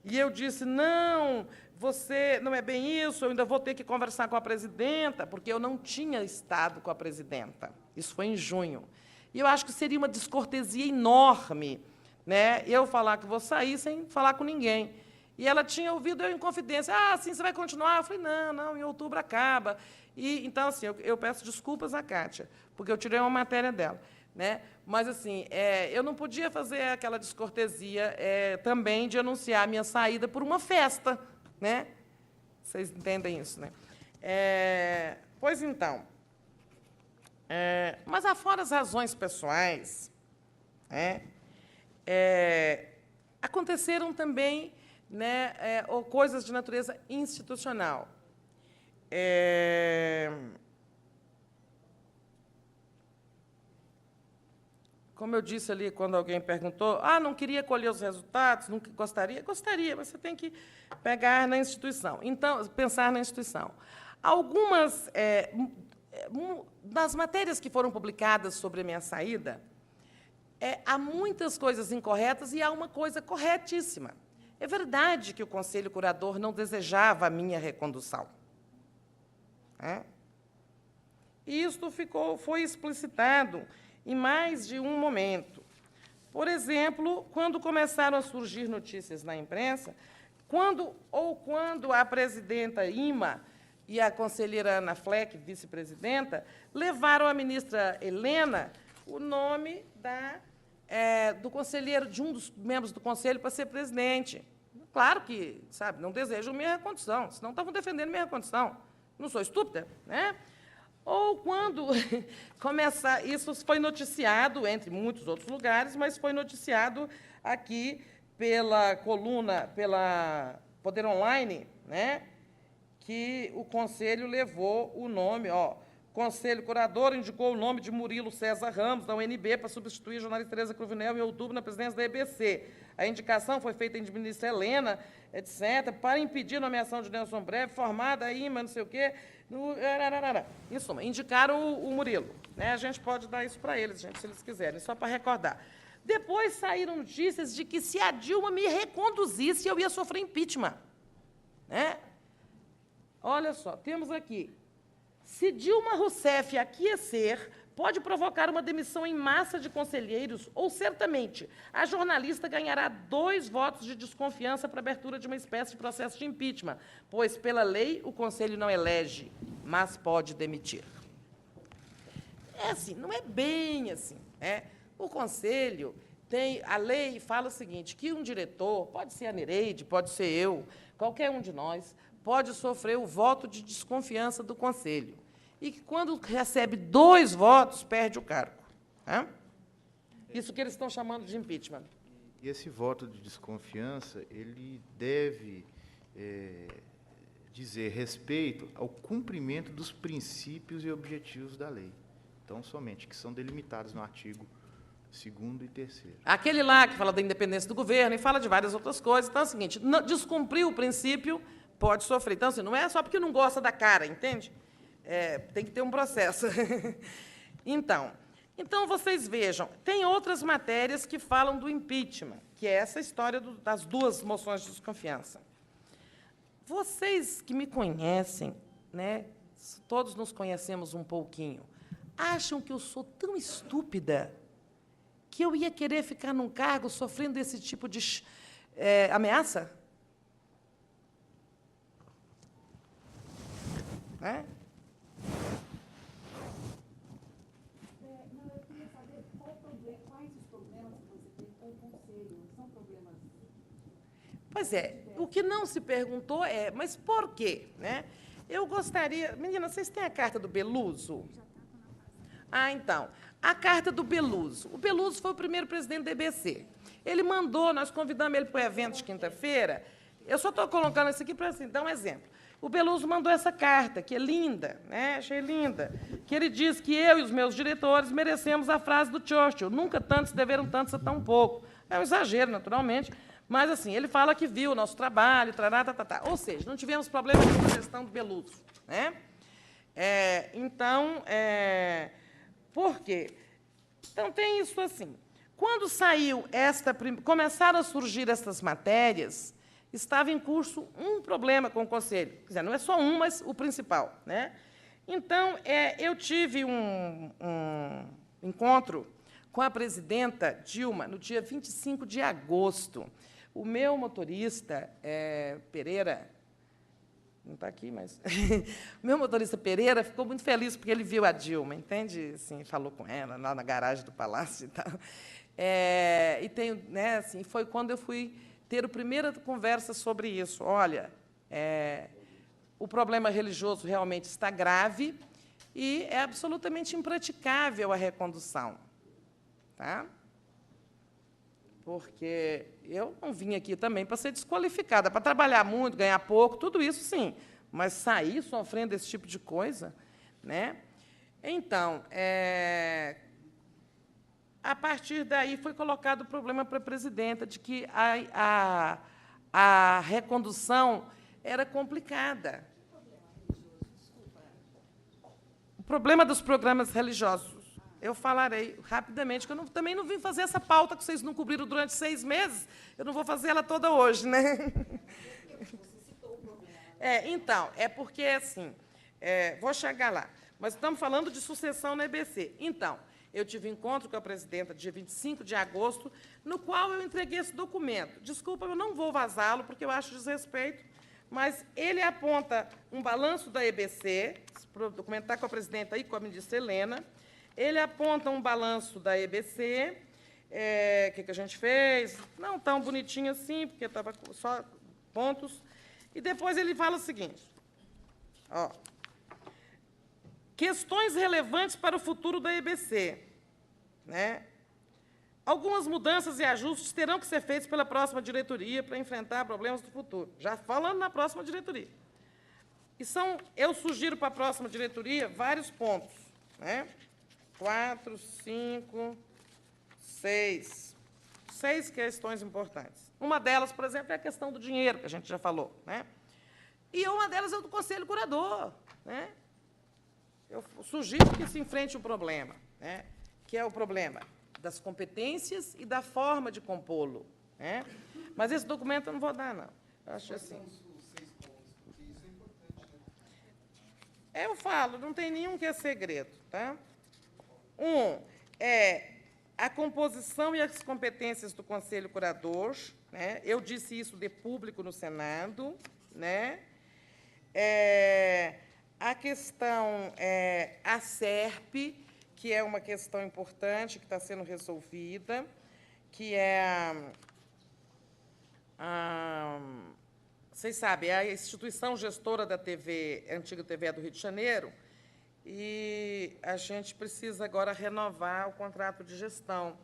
e eu disse, não, você não é bem isso, eu ainda vou ter que conversar com a presidenta, porque eu não tinha estado com a presidenta. Isso foi em junho. E eu acho que seria uma descortesia enorme, né, eu falar que vou sair sem falar com ninguém. E ela tinha ouvido eu em confidência. Ah, sim, você vai continuar? Eu falei, não, em outubro acaba. E, então, assim, eu peço desculpas à Cátia, porque eu tirei uma matéria dela. Né? Mas, assim, eu não podia fazer aquela descortesia também de anunciar a minha saída por uma festa. Né? Vocês entendem isso, né? Pois então, mas afora as razões pessoais, aconteceram também, né, coisas de natureza institucional. Como eu disse ali, quando alguém perguntou, não queria colher os resultados, não gostaria? Gostaria, mas você tem que pegar na instituição. Então, pensar na instituição. Algumas das matérias que foram publicadas sobre a minha saída, há muitas coisas incorretas e há uma coisa corretíssima. É verdade que o Conselho Curador não desejava a minha recondução. E isto foi explicitado em mais de um momento. Por exemplo, quando começaram a surgir notícias na imprensa, quando a presidenta Ima e a conselheira Ana Fleck, vice-presidenta, levaram à ministra Helena o nome do conselheiro, de um dos membros do conselho, para ser presidente. Claro que, sabe, não desejam minha recondução, senão estavam defendendo minha recondução. Não sou estúpida, né? Ou quando isso foi noticiado, entre muitos outros lugares, mas foi noticiado aqui pela coluna, pela Poder Online, né, que o Conselho levou o nome, Conselho Curador indicou o nome de Murilo César Ramos, da UNB, para substituir a jornalista Tereza Cruvinel em outubro na presidência da EBC. A indicação foi feita em ministra Helena, etc., para impedir a nomeação de Nelson Breve, formada aí, mas não sei o quê. Em suma, indicaram o Murilo. Né? A gente pode dar isso para eles, gente, se eles quiserem, só para recordar. Depois saíram notícias de que, se a Dilma me reconduzisse, eu ia sofrer impeachment. Né? Olha só, temos aqui. Se Dilma Rousseff aquecer, pode provocar uma demissão em massa de conselheiros ou, certamente, a jornalista ganhará 2 votos de desconfiança para a abertura de uma espécie de processo de impeachment, pois, pela lei, o Conselho não elege, mas pode demitir. Assim, não é bem assim. O Conselho a lei fala o seguinte, que um diretor, pode ser a Nereide, pode ser eu, qualquer um de nós, pode sofrer o voto de desconfiança do Conselho. E que, quando recebe 2 votos, perde o cargo. Isso que eles estão chamando de impeachment. E esse voto de desconfiança, ele deve dizer respeito ao cumprimento dos princípios e objetivos da lei. Então, somente, que são delimitados no artigo 2º e 3º. Aquele lá que fala da independência do governo e fala de várias outras coisas. Então, é o seguinte, descumprir o princípio pode sofrer. Então, assim, não é só porque não gosta da cara, entende? Tem que ter um processo. Então, vocês vejam, tem outras matérias que falam do impeachment, que é essa história das 2 moções de desconfiança. Vocês que me conhecem, né, todos nos conhecemos um pouquinho, acham que eu sou tão estúpida que eu ia querer ficar num cargo sofrendo esse tipo de ameaça? Pois o que não se perguntou mas por quê? Né? Eu gostaria... Meninas, vocês têm a carta do Beluso? Então, a carta do Beluso. O Beluso foi o primeiro presidente da EBC. Ele mandou, nós convidamos ele para o evento de quinta-feira. Eu só estou colocando isso aqui para dar um exemplo. O Beluso mandou essa carta, que é linda, né? Achei linda, que ele diz que eu e os meus diretores merecemos a frase do Churchill, nunca tantos deveram tantos a tão pouco. É um exagero, naturalmente, mas, assim, ele fala que viu o nosso trabalho, ou seja, não tivemos problema com a gestão do Beluso. Né? Por quê? Então, tem isso assim. Quando começaram a surgir essas matérias, estava em curso um problema com o Conselho. Quer dizer, não é só um, mas o principal. Né? Então, eu tive um encontro com a presidenta Dilma no dia 25 de agosto, O meu motorista, Pereira, não está aqui, mas... o meu motorista Pereira ficou muito feliz porque ele viu a Dilma, entende? Assim, falou com ela lá na garagem do Palácio e tal. E tem, né, assim, foi quando eu fui ter a primeira conversa sobre isso. Olha, o problema religioso realmente está grave e é absolutamente impraticável a recondução. Tá? Porque eu não vim aqui também para ser desqualificada, para trabalhar muito, ganhar pouco, tudo isso sim, mas sair sofrendo esse tipo de coisa, né? Então, a partir daí foi colocado o problema para a presidenta de que a recondução era complicada. O problema dos programas religiosos. Eu falarei rapidamente, que eu também não vim fazer essa pauta que vocês não cobriram durante 6 meses, eu não vou fazer ela toda hoje, né? Então, é porque, assim, vou chegar lá, mas estamos falando de sucessão na EBC. Então, eu tive encontro com a presidenta dia 25 de agosto, no qual eu entreguei esse documento. Desculpa, eu não vou vazá-lo, porque eu acho desrespeito, mas ele aponta um balanço da EBC, o documento está com a presidenta e com a ministra Helena. Ele aponta um balanço da EBC, que a gente fez, não tão bonitinho assim, porque estava só pontos. E depois ele fala o seguinte, questões relevantes para o futuro da EBC. Né? Algumas mudanças e ajustes terão que ser feitos pela próxima diretoria para enfrentar problemas do futuro. Já falando na próxima diretoria. Eu sugiro para a próxima diretoria vários pontos. Né? 4, 5, 6. 6 questões importantes. Uma delas, por exemplo, é a questão do dinheiro, que a gente já falou. Né? E uma delas é do Conselho Curador. Né? Eu sugiro que se enfrente o problema, né? Que é o problema das competências e da forma de compô-lo. Né? Mas esse documento eu não vou dar, não. Eu acho assim. Eu falo, não tem nenhum que é segredo. Tá? É a composição e as competências do Conselho Curador. Né? Eu disse isso de público no Senado. Né? A questão a SERP, que é uma questão importante que está sendo resolvida, que é vocês sabem, é a instituição gestora da TV, antiga TVE do Rio de Janeiro, e a gente precisa agora renovar o contrato de gestão,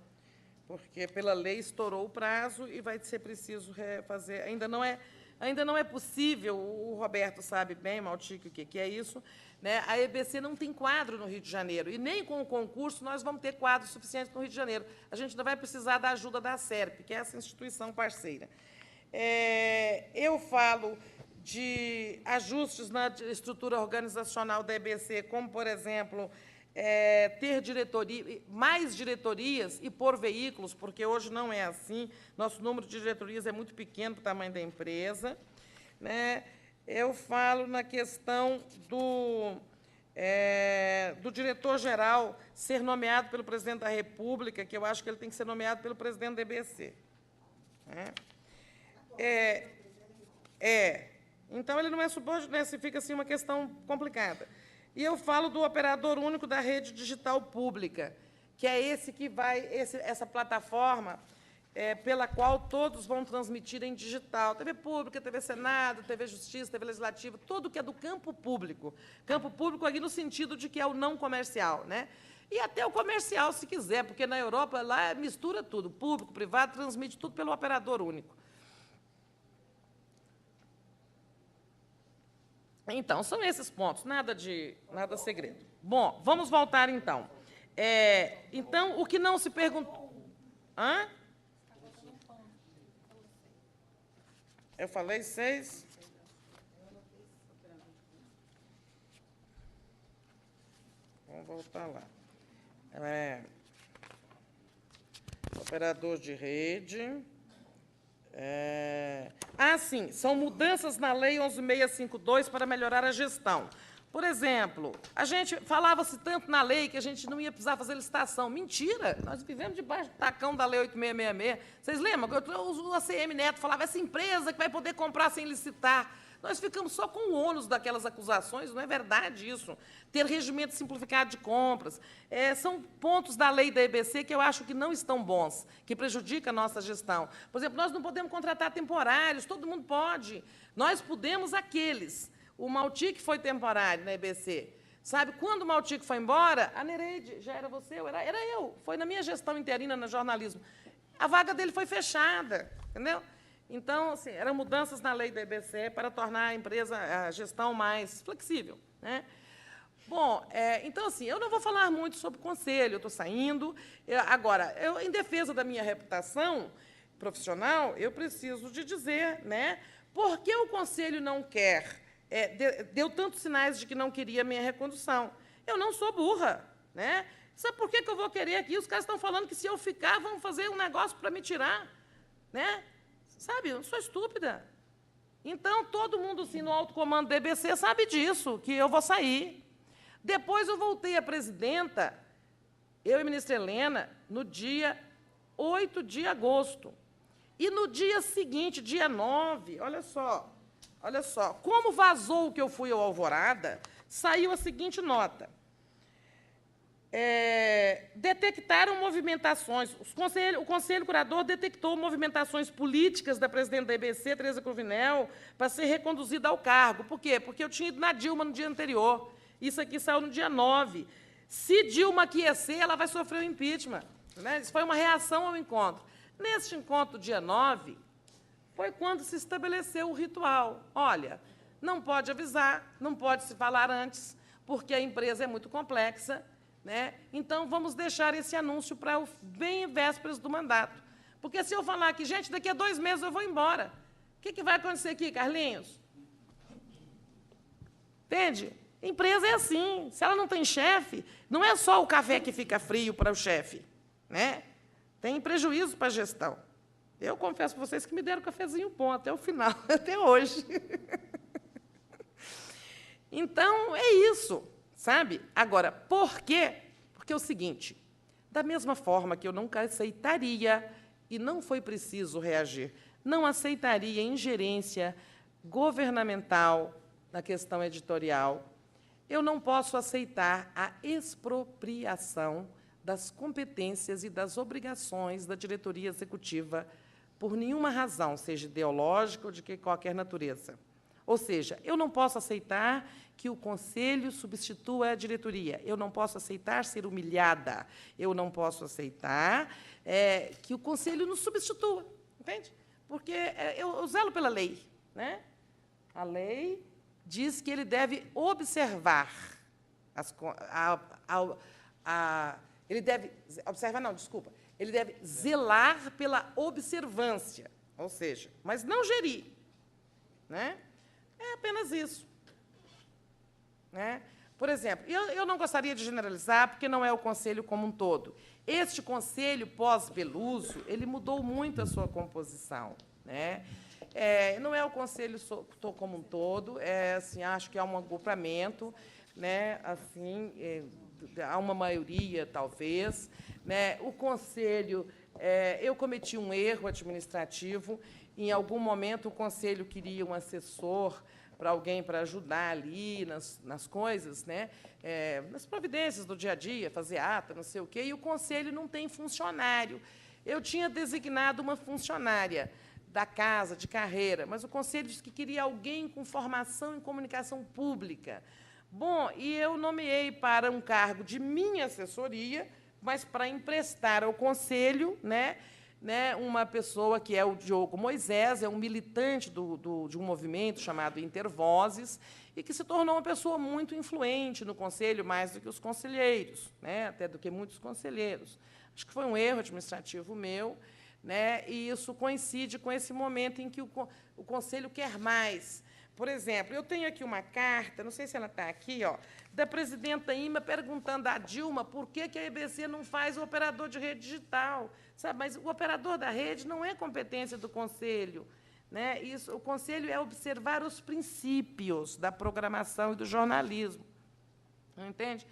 porque, pela lei, estourou o prazo e vai ser preciso refazer. Ainda não é possível, o Roberto sabe bem, Maltique, o que é isso, né? A EBC não tem quadro no Rio de Janeiro, e nem com o concurso nós vamos ter quadro suficiente no Rio de Janeiro. A gente ainda vai precisar da ajuda da SERP, que é essa instituição parceira. Eu falo de ajustes na estrutura organizacional da EBC, como, por exemplo, ter mais diretorias e por veículos, porque hoje não é assim, nosso número de diretorias é muito pequeno para o tamanho da empresa. Né? Eu falo na questão do diretor-geral ser nomeado pelo presidente da República, que eu acho que ele tem que ser nomeado pelo presidente da EBC. Né? Então, ele não é subordinado, fica assim uma questão complicada. E eu falo do operador único da rede digital pública, que é esse que vai, essa plataforma pela qual todos vão transmitir em digital. TV Pública, TV Senado, TV Justiça, TV Legislativa, tudo que é do campo público. Campo público aqui no sentido de que é o não comercial. Né? E até o comercial, se quiser, porque na Europa lá mistura tudo, público, privado, transmite tudo pelo operador único. Então, são esses pontos, nada segredo. Bom, vamos voltar, então. Então, o que não se perguntou... Hã? Eu falei 6? Vamos voltar lá. Operador de rede... sim, são mudanças na Lei 11.652 para melhorar a gestão. Por exemplo, a gente falava-se tanto na lei que a gente não ia precisar fazer licitação. Mentira! Nós vivemos debaixo do tacão da Lei 8666. Vocês lembram? O ACM Neto falava, essa empresa que vai poder comprar sem licitar. Nós ficamos só com o ônus daquelas acusações, não é verdade isso. Ter regimento simplificado de compras. São pontos da lei da EBC que eu acho que não estão bons, que prejudicam a nossa gestão. Por exemplo, nós não podemos contratar temporários, todo mundo pode. Nós podemos aqueles. O Maltic foi temporário na EBC. Sabe, quando o Maltic foi embora, a Nereide, já era você, era eu. Foi na minha gestão interina no jornalismo. A vaga dele foi fechada, entendeu? Então, assim, eram mudanças na lei da EBC para tornar a empresa, a gestão mais flexível, né? Bom, então, assim, eu não vou falar muito sobre o conselho, eu estou saindo. Agora, em defesa da minha reputação profissional, eu preciso de dizer, né, por que o conselho não quer, deu tantos sinais de que não queria a minha recondução. Eu não sou burra, né? Sabe por que eu vou querer aqui? Os caras estão falando que, se eu ficar, vão fazer um negócio para me tirar, né? Sabe, eu não sou estúpida. Então, todo mundo, assim, no alto comando do EBC sabe disso, que eu vou sair. Depois eu voltei a presidenta, eu e a ministra Helena, no dia 8 de agosto. E no dia seguinte, dia 9, olha só, como vazou que eu fui ao Alvorada, saiu a seguinte nota. Detectaram movimentações, o Conselho Curador detectou movimentações políticas da presidente da EBC, Tereza Cruvinel, para ser reconduzida ao cargo. Por quê? Porque eu tinha ido na Dilma no dia anterior. Isso aqui saiu no dia 9. Se Dilma aquecer, ela vai sofrer o impeachment, né? Isso foi uma reação ao encontro. Neste encontro, dia 9, foi quando se estabeleceu o ritual. Olha, não pode avisar, não pode se falar antes, porque a empresa é muito complexa, né? Então, vamos deixar esse anúncio para bem em vésperas do mandato. Porque, se eu falar que, gente, daqui a 2 meses eu vou embora, o que vai acontecer aqui, Carlinhos? Entende? Empresa é assim. Se ela não tem chefe, não é só o café que fica frio para o chefe, né? Tem prejuízo para a gestão. Eu confesso para vocês que me deram cafezinho bom até o final, até hoje. Então, é isso. Sabe? Agora, por quê? Porque é o seguinte, da mesma forma que eu nunca aceitaria, e não foi preciso reagir, não aceitaria ingerência governamental na questão editorial, eu não posso aceitar a expropriação das competências e das obrigações da diretoria executiva por nenhuma razão, seja ideológica ou de qualquer natureza. Ou seja, eu não posso aceitar que o Conselho substitua a diretoria. Eu não posso aceitar ser humilhada. Eu não posso aceitar que o Conselho nos substitua. Entende? Porque eu zelo pela lei, né? A lei diz que ele deve observar ele deve observar, não, desculpa. Ele deve zelar pela observância, ou seja, mas não gerir, né? É apenas isso, né? Por exemplo, eu não gostaria de generalizar, porque não é o Conselho como um todo. Este Conselho pós-Beluso, ele mudou muito a sua composição, né? Não é o Conselho como um todo, assim, acho que há um agrupamento, né? Assim, há uma maioria, talvez, né? O Conselho, eu cometi um erro administrativo. Em algum momento, o Conselho queria um assessor para alguém para ajudar ali nas coisas, né? Nas providências do dia a dia, fazer ata, não sei o quê, e o Conselho não tem funcionário. Eu tinha designado uma funcionária da casa, de carreira, mas o Conselho disse que queria alguém com formação em comunicação pública. Bom, e eu nomeei para um cargo de minha assessoria, mas para emprestar ao Conselho, né, uma pessoa que é o Diogo Moisés, é um militante de um movimento chamado Intervozes, e que se tornou uma pessoa muito influente no Conselho, mais do que os conselheiros, né, até do que muitos conselheiros. Acho que foi um erro administrativo meu, né, e isso coincide com esse momento em que o Conselho quer mais. Por exemplo, eu tenho aqui uma carta, não sei se ela está aqui, ó, da presidenta Ima perguntando à Dilma por que a EBC não faz o operador de rede digital. Sabe? Mas o operador da rede não é competência do Conselho. né? Isso, o conselho é observar os princípios da programação e do jornalismo. Entende?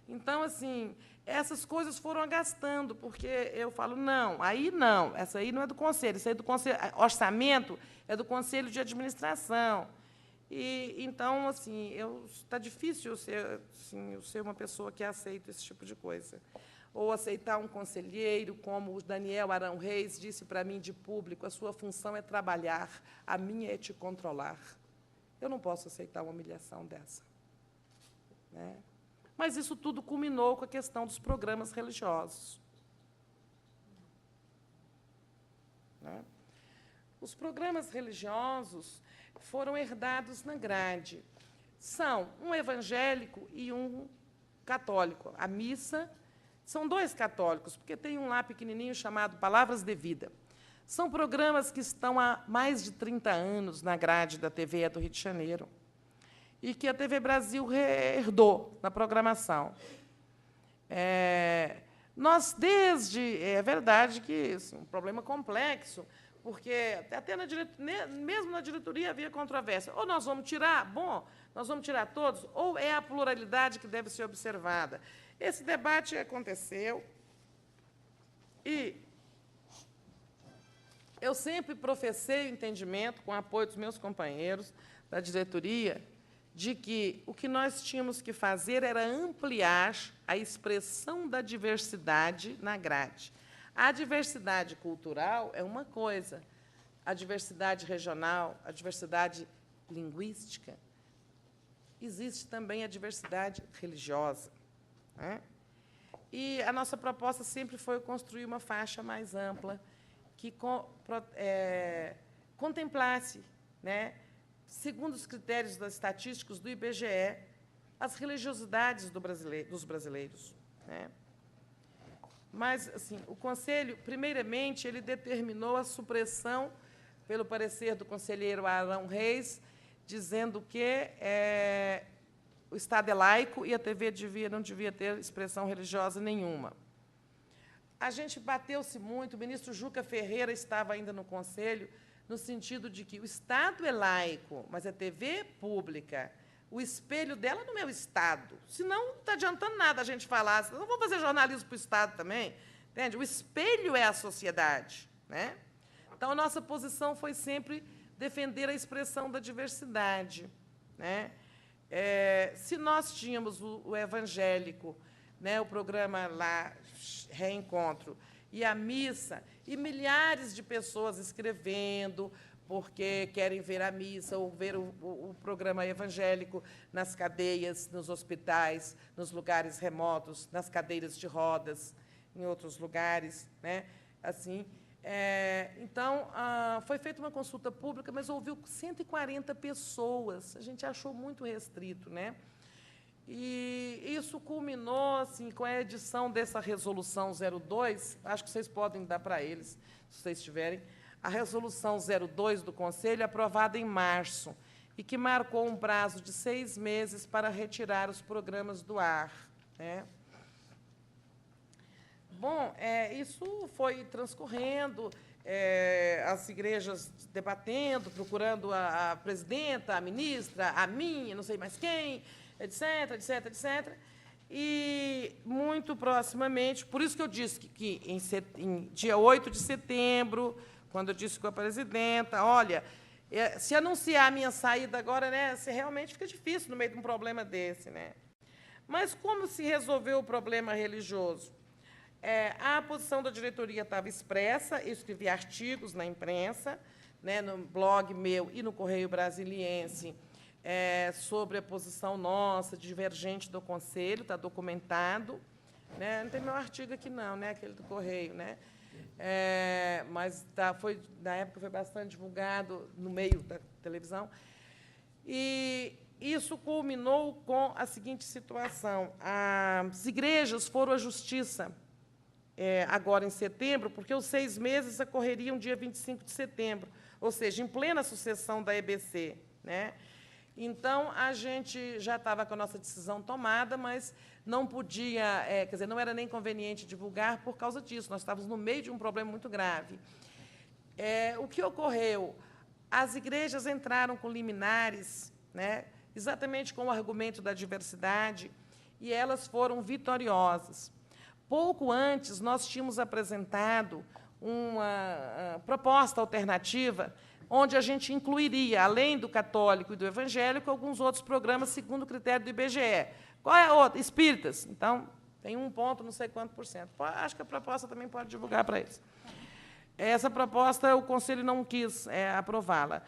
Então, assim, essas coisas foram agastando, porque eu falo, não, essa aí não é do conselho, isso aí é do conselho, orçamento é do conselho de administração. E, então, assim, está difícil eu ser uma pessoa que aceita esse tipo de coisa. Ou aceitar um conselheiro, como o Daniel Arão Reis disse para mim de público, a sua função é trabalhar, a minha é te controlar. Eu não posso aceitar uma humilhação dessa, né? Mas isso tudo culminou com a questão dos programas religiosos, né? Os programas religiosos foram herdados na grade. São um evangélico e um católico. A missa são 2 católicos, porque tem um lá pequenininho chamado Palavras de Vida. São programas que estão há mais de 30 anos na grade da TV do Rio de Janeiro e que a TV Brasil herdou na programação. É verdade que assim, um problema complexo, porque até mesmo na diretoria havia controvérsia. Ou nós vamos tirar, nós vamos tirar todos, ou é a pluralidade que deve ser observada. Esse debate aconteceu e eu sempre professei o entendimento, com o apoio dos meus companheiros da diretoria, de que o que nós tínhamos que fazer era ampliar a expressão da diversidade na grade. A diversidade cultural é uma coisa, a diversidade regional, a diversidade linguística, existe também a diversidade religiosa, né? E a nossa proposta sempre foi construir uma faixa mais ampla que contemplasse, né, segundo os critérios estatísticos do IBGE, as religiosidades dos brasileiros, né? Mas, assim, o Conselho, primeiramente, ele determinou a supressão, pelo parecer do conselheiro Arão Reis, dizendo que o Estado é laico e a TV não devia ter expressão religiosa nenhuma. A gente bateu-se muito, o ministro Juca Ferreira estava ainda no Conselho, no sentido de que o Estado é laico, mas a TV é pública. O espelho dela não é o Estado. Senão, não está adiantando nada a gente falar. Não vamos fazer jornalismo para o Estado também. Entende? O espelho é a sociedade, né? Então, a nossa posição foi sempre defender a expressão da diversidade, né? Se nós tínhamos o evangélico, né, o programa lá, Reencontro, e a missa, e milhares de pessoas escrevendo, porque querem ver a missa ou ver o programa evangélico nas cadeias, nos hospitais, nos lugares remotos, nas cadeiras de rodas, em outros lugares, né? Assim, então, foi feita uma consulta pública, mas ouviu 140 pessoas. A gente achou muito restrito, né? E isso culminou assim, com a edição dessa Resolução 02, acho que vocês podem dar para eles, se vocês tiverem, a Resolução 02 do Conselho, aprovada em março, e que marcou um prazo de 6 meses para retirar os programas do ar, né? Bom, isso foi transcorrendo, as igrejas debatendo, procurando a presidenta, a ministra, a minha, não sei mais quem, etc., etc., etc. E, muito proximamente, por isso que eu disse que em dia 8 de setembro, quando eu disse com a presidenta, olha, se anunciar a minha saída agora, né, realmente fica difícil no meio de um problema desse, né? Mas como se resolveu o problema religioso? A posição da diretoria estava expressa, eu escrevi artigos na imprensa, né, no blog meu e no Correio Brasiliense, sobre a posição nossa, divergente do Conselho, está documentado, né? Não tem meu artigo aqui, não, né, aquele do Correio, né? Mas na época foi bastante divulgado no meio da televisão. E isso culminou com a seguinte situação. As igrejas foram à Justiça agora em setembro, porque os 6 meses ocorreriam dia 25 de setembro, ou seja, em plena sucessão da EBC, né? Então, a gente já estava com a nossa decisão tomada, mas não podia, quer dizer, não era nem conveniente divulgar por causa disso. Nós estávamos no meio de um problema muito grave. O que ocorreu? as igrejas entraram com liminares, né, exatamente com o argumento da diversidade, e elas foram vitoriosas. Pouco antes, nós tínhamos apresentado uma proposta alternativa, onde a gente incluiria, além do católico e do evangélico, alguns outros programas segundo o critério do IBGE. Qual é a outra? Espíritas. Então, tem 1 ponto, não sei quanto por cento. Acho que a proposta também pode divulgar para eles. Essa proposta, o Conselho não quis aprová-la.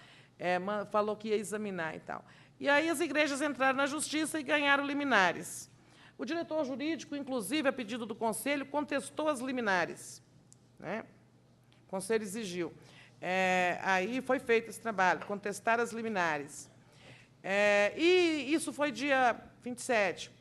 Falou que ia examinar e tal. E aí as igrejas entraram na Justiça e ganharam liminares. O diretor jurídico, inclusive, a pedido do Conselho, contestou as liminares, né? O Conselho exigiu. Aí foi feito esse trabalho, contestar as liminares. E isso foi dia 27.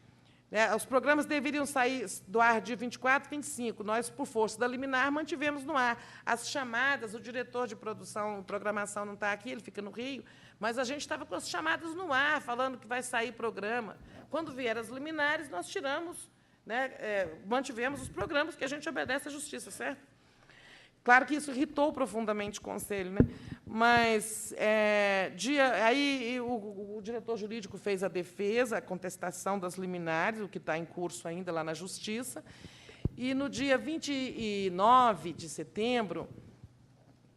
Os programas deveriam sair do ar dia 24 e 25. Nós, por força da liminar, mantivemos no ar. As chamadas, o diretor de programação não está aqui, ele fica no Rio, mas a gente estava com as chamadas no ar, falando que vai sair programa. Quando vieram as liminares, nós tiramos, né, mantivemos os programas, que a gente obedece à Justiça, certo? Claro que isso irritou profundamente o Conselho, né? Mas aí o diretor jurídico fez a defesa, a contestação das liminares, o que está em curso ainda lá na Justiça, e no dia 29 de setembro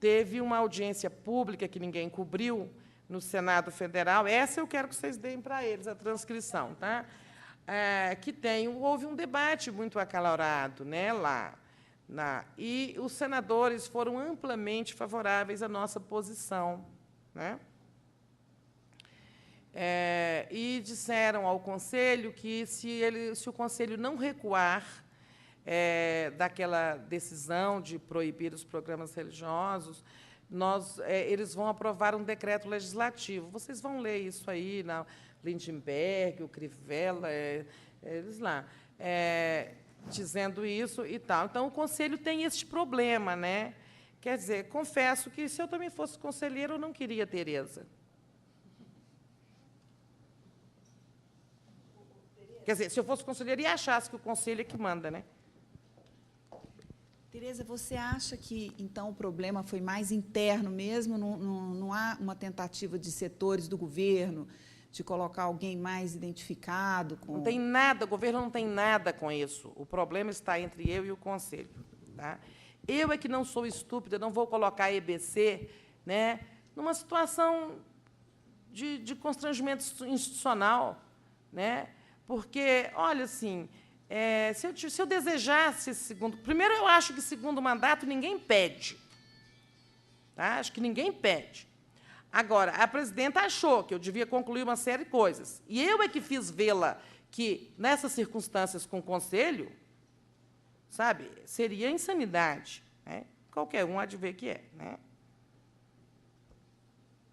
teve uma audiência pública que ninguém cobriu no Senado Federal. Essa eu quero que vocês deem para eles a transcrição, tá? Houve um debate muito acalorado, né, lá. E os senadores foram amplamente favoráveis à nossa posição, né? E disseram ao Conselho que, se o Conselho não recuar daquela decisão de proibir os programas religiosos, eles vão aprovar um decreto legislativo. Vocês vão ler isso aí, na Lindenberg, o Crivella, eles lá. Dizendo isso e tal. Então, o Conselho tem este problema, né? Quer dizer, confesso que, se eu também fosse conselheira, eu não queria Tereza. Quer dizer, se eu fosse conselheira e achasse que o Conselho é que manda, né? Tereza, você acha que, então, o problema foi mais interno mesmo? Não há uma tentativa de setores do governo de colocar alguém mais identificado com... Não tem nada, o governo não tem nada com isso. O problema está entre eu e o Conselho. Tá? Eu é que não sou estúpida, não vou colocar a EBC, né, numa situação de constrangimento institucional, né? Porque, olha, assim, se eu desejasse esse segundo... Primeiro, eu acho que segundo mandato ninguém pede. Tá? Acho que ninguém pede. Agora, a presidenta achou que eu devia concluir uma série de coisas. E eu é que fiz vê-la que, nessas circunstâncias com o Conselho, sabe, seria insanidade, né? Qualquer um há de ver que é, né?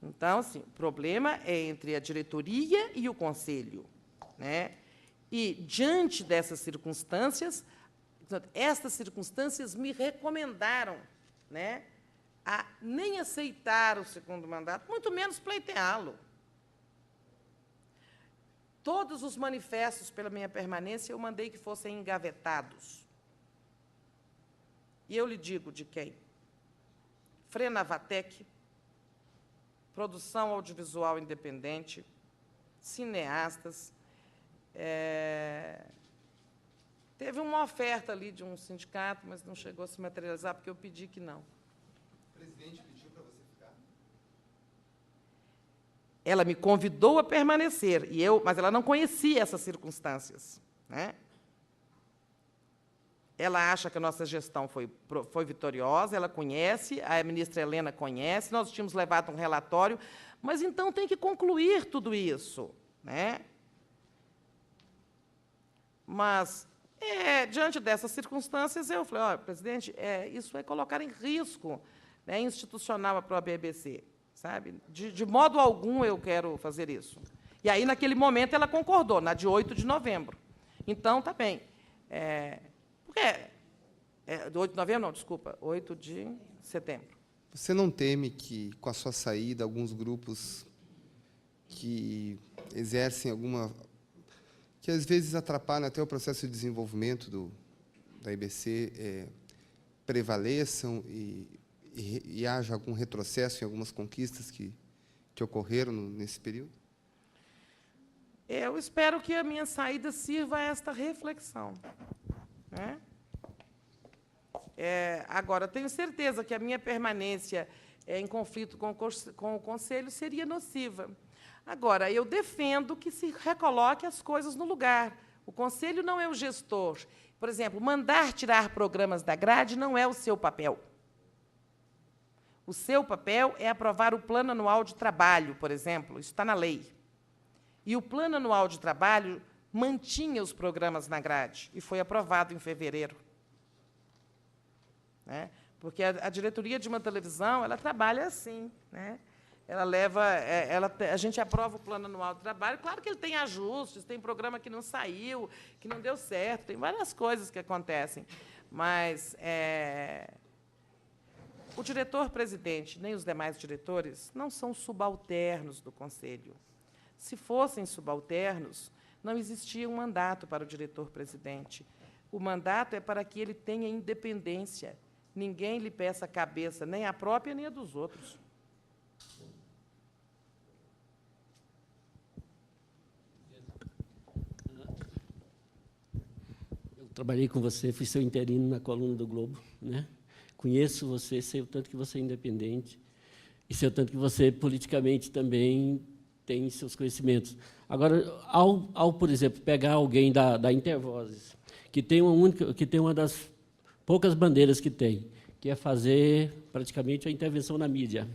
Então, assim, o problema é entre a diretoria e o Conselho, né? E, diante dessas circunstâncias, estas circunstâncias me recomendaram, né, a nem aceitar o segundo mandato, muito menos pleiteá-lo. Todos os manifestos pela minha permanência eu mandei que fossem engavetados. E eu lhe digo de quem? Frenavatec, Produção Audiovisual Independente, cineastas. Teve uma oferta ali de um sindicato, mas não chegou a se materializar, porque eu pedi que não. O presidente pediu para você ficar? Ela me convidou a permanecer, mas ela não conhecia essas circunstâncias, né? Ela acha que a nossa gestão foi vitoriosa, ela conhece, a ministra Helena conhece, nós tínhamos levado um relatório, mas então tem que concluir tudo isso, né? Mas, diante dessas circunstâncias, eu falei, olha, presidente, isso é colocar em risco, né, institucional a própria EBC, sabe? De modo algum eu quero fazer isso. E aí, naquele momento, ela concordou, na de 8 de novembro. Então, tá bem. Do 8 de novembro, não, desculpa, 8 de setembro. Você não teme que, com a sua saída, alguns grupos que exercem que às vezes atrapalham até o processo de desenvolvimento da EBC, prevaleçam e e haja algum retrocesso em algumas conquistas que ocorreram nesse período? Eu espero que a minha saída sirva a esta reflexão, né? Agora, tenho certeza que a minha permanência em conflito com o Conselho seria nociva. Agora, eu defendo que se recoloque as coisas no lugar. O Conselho não é o gestor. Por exemplo, mandar tirar programas da grade não é o seu papel. O seu papel é aprovar o Plano Anual de Trabalho, por exemplo, isso está na lei. E o Plano Anual de Trabalho mantinha os programas na grade, e foi aprovado em fevereiro. Né? Porque a diretoria de uma televisão, ela trabalha assim, né? A gente aprova o Plano Anual de Trabalho, claro que ele tem ajustes, tem programa que não saiu, que não deu certo, tem várias coisas que acontecem, mas o diretor-presidente, nem os demais diretores, não são subalternos do Conselho. Se fossem subalternos, não existia um mandato para o diretor-presidente. O mandato é para que ele tenha independência. Ninguém lhe peça a cabeça, nem a própria, nem a dos outros. Eu trabalhei com você, fui seu interino na coluna do Globo, né? Conheço você, sei o tanto que você é independente e sei o tanto que você, politicamente, também tem seus conhecimentos. Agora, por exemplo, pegar alguém da Intervozes, que tem uma das poucas bandeiras que tem, que é fazer, praticamente, a intervenção na mídia.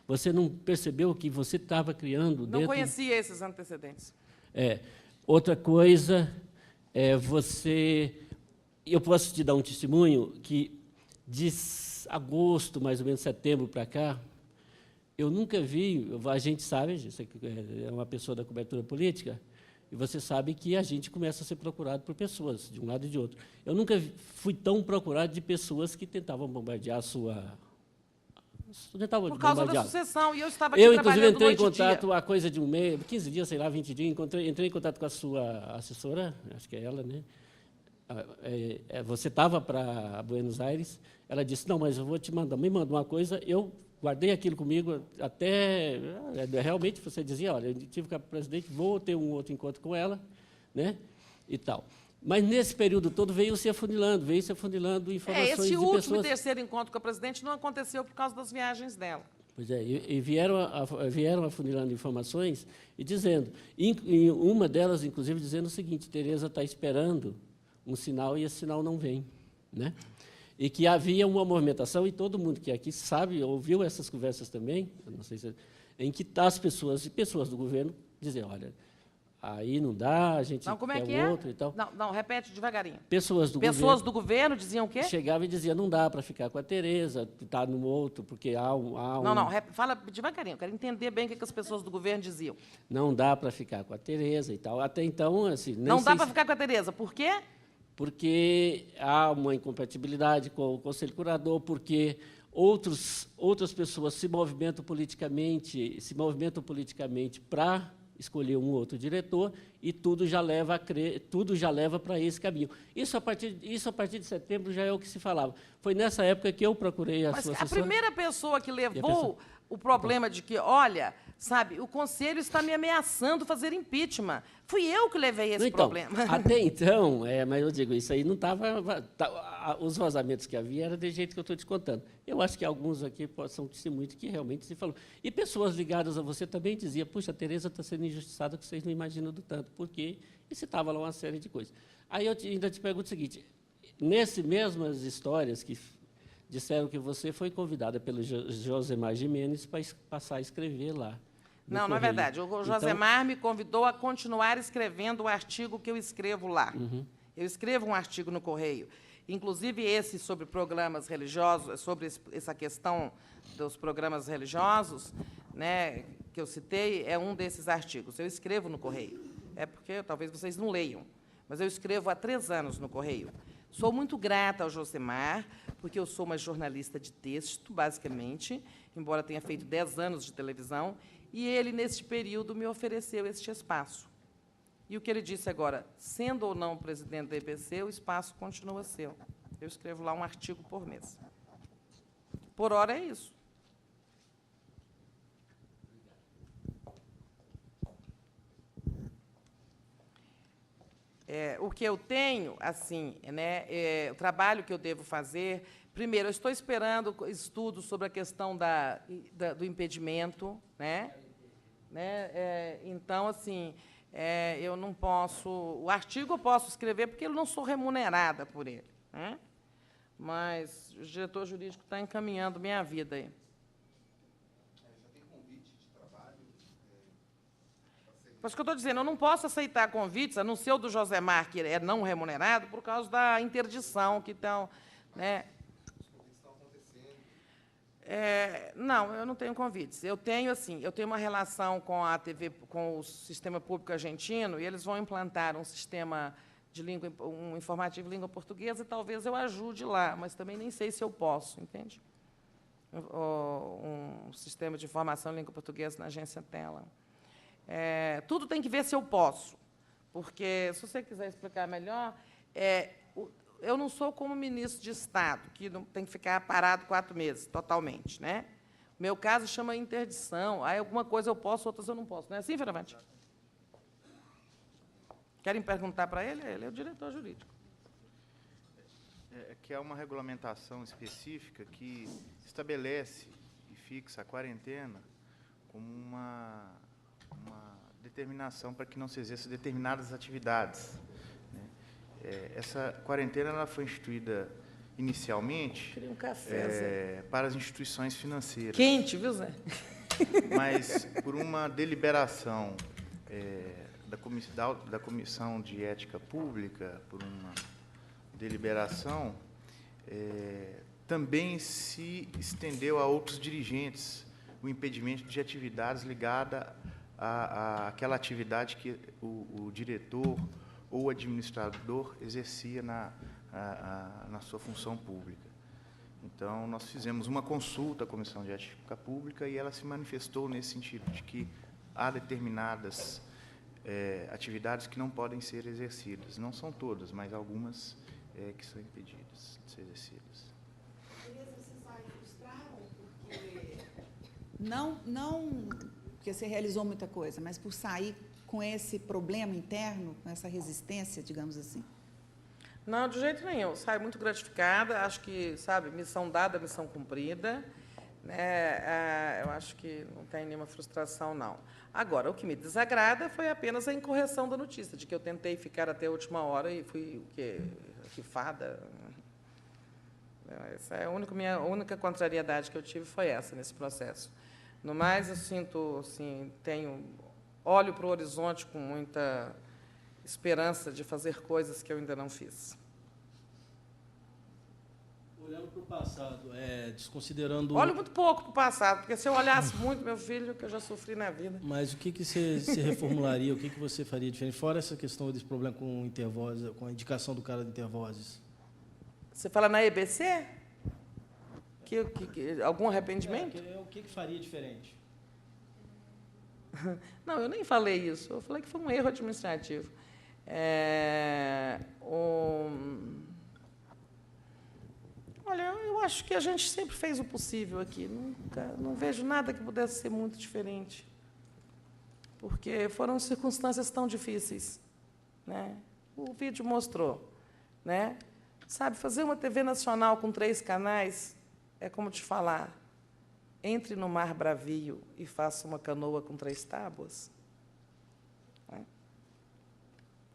Você não percebeu que você estava criando dentro... Não conhecia esses antecedentes. Outra coisa é você... Eu posso te dar um testemunho que, de agosto, mais ou menos, setembro para cá, eu nunca vi, a gente sabe, você é uma pessoa da cobertura política, e você sabe que a gente começa a ser procurado por pessoas, de um lado e de outro. Eu nunca fui tão procurado de pessoas que tentavam bombardear a sua... Por causa da sucessão, e eu estava aqui inclusive, entrei em contato há coisa de um mês, 15 dias, sei lá, 20 dias, entrei em contato com a sua assessora, acho que é ela, né? Você estava para Buenos Aires, ela disse, não, mas eu vou te mandar, me manda uma coisa, eu guardei aquilo comigo até, realmente, você dizia, olha, eu tive com a presidente, vou ter um outro encontro com ela, né, e tal. Mas, nesse período todo, veio se afunilando informações de pessoas... Esse último e terceiro encontro com a presidente não aconteceu por causa das viagens dela. Pois é, e vieram afunilando informações e dizendo, e uma delas, inclusive, dizendo o seguinte, Tereza está esperando um sinal e esse sinal não vem, né? E que havia uma movimentação, e todo mundo que aqui sabe, ouviu essas conversas também, eu não sei se, em que as pessoas do governo diziam, olha, aí não dá, a gente quer outro e tal. Não, repete devagarinho. Pessoas do governo diziam o quê? Chegavam e diziam, não dá para ficar com a Tereza, está no outro, porque há um... Não, fala devagarinho, eu quero entender bem o que as pessoas do governo diziam. Não dá para ficar com a Tereza e tal. Até então, assim... Não dá para ficar com a Tereza, por quê? Porque há uma incompatibilidade com o Conselho Curador, porque outras pessoas se movimentam politicamente para escolher um outro diretor, e tudo já leva para esse caminho. Isso a partir de setembro já é o que se falava. Foi nessa época que eu procurei a sua assessora. Mas a primeira pessoa que levou o problema de que, olha, sabe, o Conselho está me ameaçando fazer impeachment. Fui eu que levei esse problema. Até então, mas eu digo, isso aí não estava... Os vazamentos que havia eram do jeito que eu estou te contando. Eu acho que alguns aqui são testemunhos que realmente se falou. E pessoas ligadas a você também diziam, puxa, a Tereza está sendo injustiçada, que vocês não imaginam do tanto. Por quê? E citava lá uma série de coisas. Aí eu ainda te pergunto o seguinte, nessas mesmas histórias que disseram que você foi convidada pelo Josemar Gimenez para passar a escrever lá. Não é verdade. O Josemar me convidou a continuar escrevendo o artigo que eu escrevo lá. Eu escrevo um artigo no Correio. Inclusive, esse sobre programas religiosos, sobre essa questão dos programas religiosos, né, que eu citei, é um desses artigos. Eu escrevo no Correio. É porque talvez vocês não leiam, mas eu escrevo há 3 anos no Correio. Sou muito grata ao Josemar, porque eu sou uma jornalista de texto, basicamente, embora tenha feito 10 anos de televisão, e ele, neste período, me ofereceu este espaço. E o que ele disse agora, sendo ou não presidente da EPC, o espaço continua seu. Eu escrevo lá um artigo por mês. Por hora é isso. O que eu tenho, assim, né, o trabalho que eu devo fazer, primeiro, eu estou esperando estudos sobre a questão do impedimento, né? Então, assim, eu não posso... O artigo eu posso escrever porque eu não sou remunerada por ele, né? Mas o diretor jurídico está encaminhando minha vida aí. Por isso que eu estou dizendo, eu não posso aceitar convites, a não ser o do Josemar, que é não remunerado, por causa da interdição que estão... Né? Não, eu não tenho convites. Eu tenho, assim, uma relação com a TV, com o sistema público argentino, e eles vão implantar um sistema de língua, um informativo de língua portuguesa, e talvez eu ajude lá, mas também nem sei se eu posso, entende? Um sistema de informação em língua portuguesa na agência Tela. Tudo tem que ver se eu posso, porque, se você quiser explicar melhor, eu não sou como ministro de Estado, que não tem que ficar parado 4 meses, totalmente, né? O meu caso chama interdição. Aí alguma coisa eu posso, outras eu não posso. Não é assim, Fioravante? Querem perguntar para ele? Ele é o diretor jurídico. Que é uma regulamentação específica que estabelece e fixa a quarentena como uma determinação para que não se exerça determinadas atividades. Essa quarentena ela foi instituída inicialmente para as instituições financeiras. Quente, viu, Zé? Mas, por uma deliberação da Comissão de Ética Pública, por uma deliberação, também se estendeu a outros dirigentes o impedimento de atividades ligadas àquela atividade que o diretor ou o administrador exercia na sua função pública. Então, nós fizemos uma consulta à Comissão de Ética Pública e ela se manifestou nesse sentido, de que há determinadas atividades que não podem ser exercidas. Não são todas, mas algumas que são impedidas de ser exercidas. Você sai frustrada porque você realizou muita coisa, mas por sair com esse problema interno, com essa resistência, digamos assim? Não, de jeito nenhum. Eu saio muito gratificada, acho que, sabe, missão dada, missão cumprida. Né? Eu acho que não tem nenhuma frustração, não. Agora, o que me desagrada foi apenas a incorreção da notícia, de que eu tentei ficar até a última hora e fui rifada. Essa é a única contrariedade que eu tive foi essa, nesse processo. No mais, eu sinto, assim, olho para o horizonte com muita esperança de fazer coisas que eu ainda não fiz. Olhando para o passado, desconsiderando... Olho muito pouco para o passado, porque se eu olhasse muito, meu filho, que eu já sofri na vida. Mas o que você reformularia, o que você faria diferente? Fora essa questão desse problema com intervozes, com a indicação do cara de intervozes. Você fala na EBC? Algum arrependimento? O que faria diferente? Não, eu nem falei isso. Eu falei que foi um erro administrativo. Olha, eu acho que a gente sempre fez o possível aqui. Não vejo nada que pudesse ser muito diferente. Porque foram circunstâncias tão difíceis. Né? O vídeo mostrou. Né? Sabe, fazer uma TV nacional com 3 canais é como te falar... Entre no mar bravio e faça uma canoa com 3 tábuas.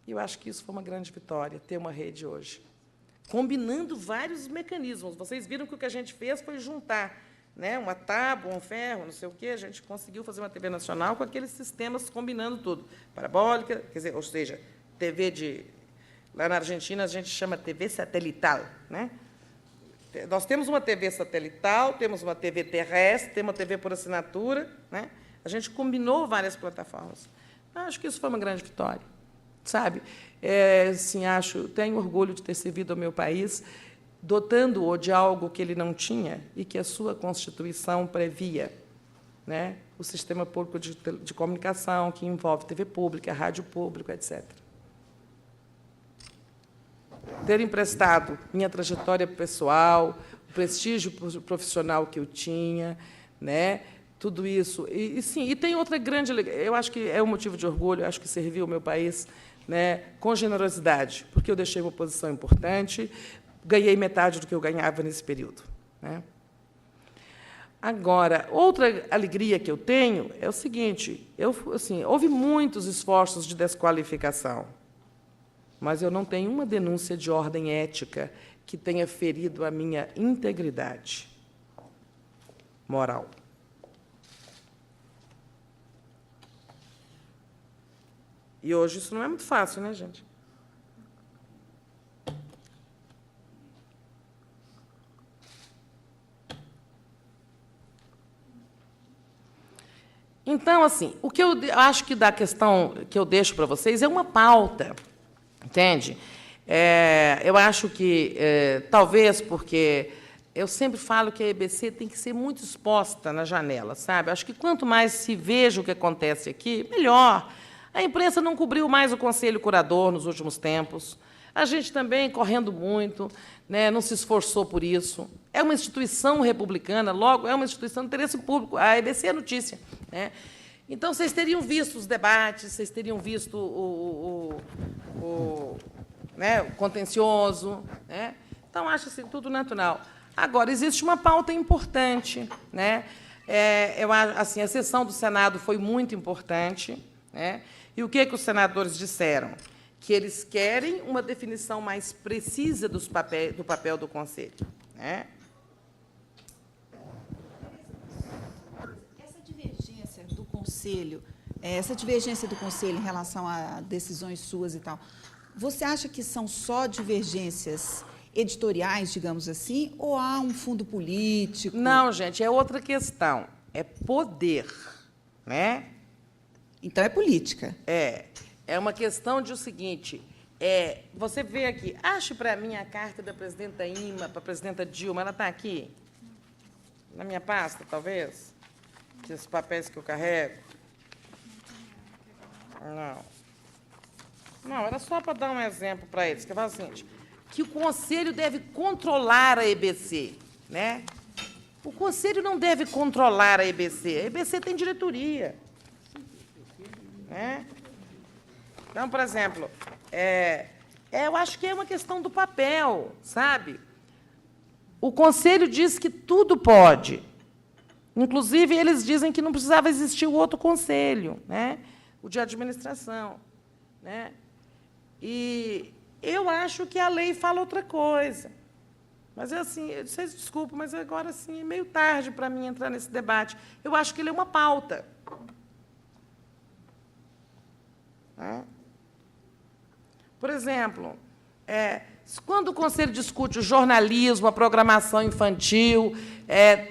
E eu acho que isso foi uma grande vitória, ter uma rede hoje. Combinando vários mecanismos. Vocês viram que o que a gente fez foi juntar, né, uma tábua, um ferro, não sei o quê. A gente conseguiu fazer uma TV nacional com aqueles sistemas combinando tudo. Parabólica, quer dizer, ou seja, TV de... Lá na Argentina a gente chama TV satelital, né? Nós temos uma TV satelital, temos uma TV terrestre, temos uma TV por assinatura. Né? A gente combinou várias plataformas. Eu acho que isso foi uma grande vitória. Sabe? Assim, tenho orgulho de ter servido ao meu país, dotando-o de algo que ele não tinha e que a sua Constituição previa. Né? O sistema público de comunicação, que envolve TV pública, rádio público, etc. Ter emprestado minha trajetória pessoal, o prestígio profissional que eu tinha, né? Tudo isso. Sim, e tem outra grande... Eu acho que é um motivo de orgulho, eu acho que serviu o meu país, né, com generosidade, porque eu deixei uma posição importante, ganhei metade do que eu ganhava nesse período, né? Agora, outra alegria que eu tenho é o seguinte, assim, houve muitos esforços de desqualificação, mas eu não tenho uma denúncia de ordem ética que tenha ferido a minha integridade moral. E hoje isso não é muito fácil, né, gente? Então, assim, o que eu acho que da questão que eu deixo para vocês é uma pauta, entende? Eu acho que, talvez, porque eu sempre falo que a EBC tem que ser muito exposta na janela, sabe? Acho que quanto mais se veja o que acontece aqui, melhor. A imprensa não cobriu mais o Conselho Curador nos últimos tempos. A gente também, correndo muito, né, não se esforçou por isso. É uma instituição republicana, logo, é uma instituição de interesse público. A EBC é notícia, né? Então, vocês teriam visto os debates, vocês teriam visto né, o contencioso, né? Então, acho assim, tudo natural. Agora, existe uma pauta importante, né? Assim, a sessão do Senado foi muito importante, né? E o que os senadores disseram? Que eles querem uma definição mais precisa do papel do Conselho, né? Essa divergência do Conselho, em relação a decisões suas e tal, você acha que são só divergências editoriais, digamos assim, ou há um fundo político? Não, gente, é outra questão. É poder, né? Então, é política. É uma questão de o seguinte, você vê aqui, ache para mim a carta da presidenta Ilma, para a presidenta Dilma, ela está aqui? Na minha pasta, talvez? Esses papéis que eu carrego? Não, era só para dar um exemplo para eles, que eu falo o seguinte, que o Conselho deve controlar a EBC, né? O Conselho não deve controlar a EBC tem diretoria. Né? Então, por exemplo, eu acho que é uma questão do papel, sabe? O Conselho diz que tudo pode. Inclusive, eles dizem que não precisava existir o outro conselho, né? O de administração, né? E eu acho que a lei fala outra coisa. Mas, assim, vocês desculpem, mas agora, assim, é meio tarde para mim entrar nesse debate. Eu acho que ele é uma pauta. Por exemplo, quando o Conselho discute o jornalismo, a programação infantil,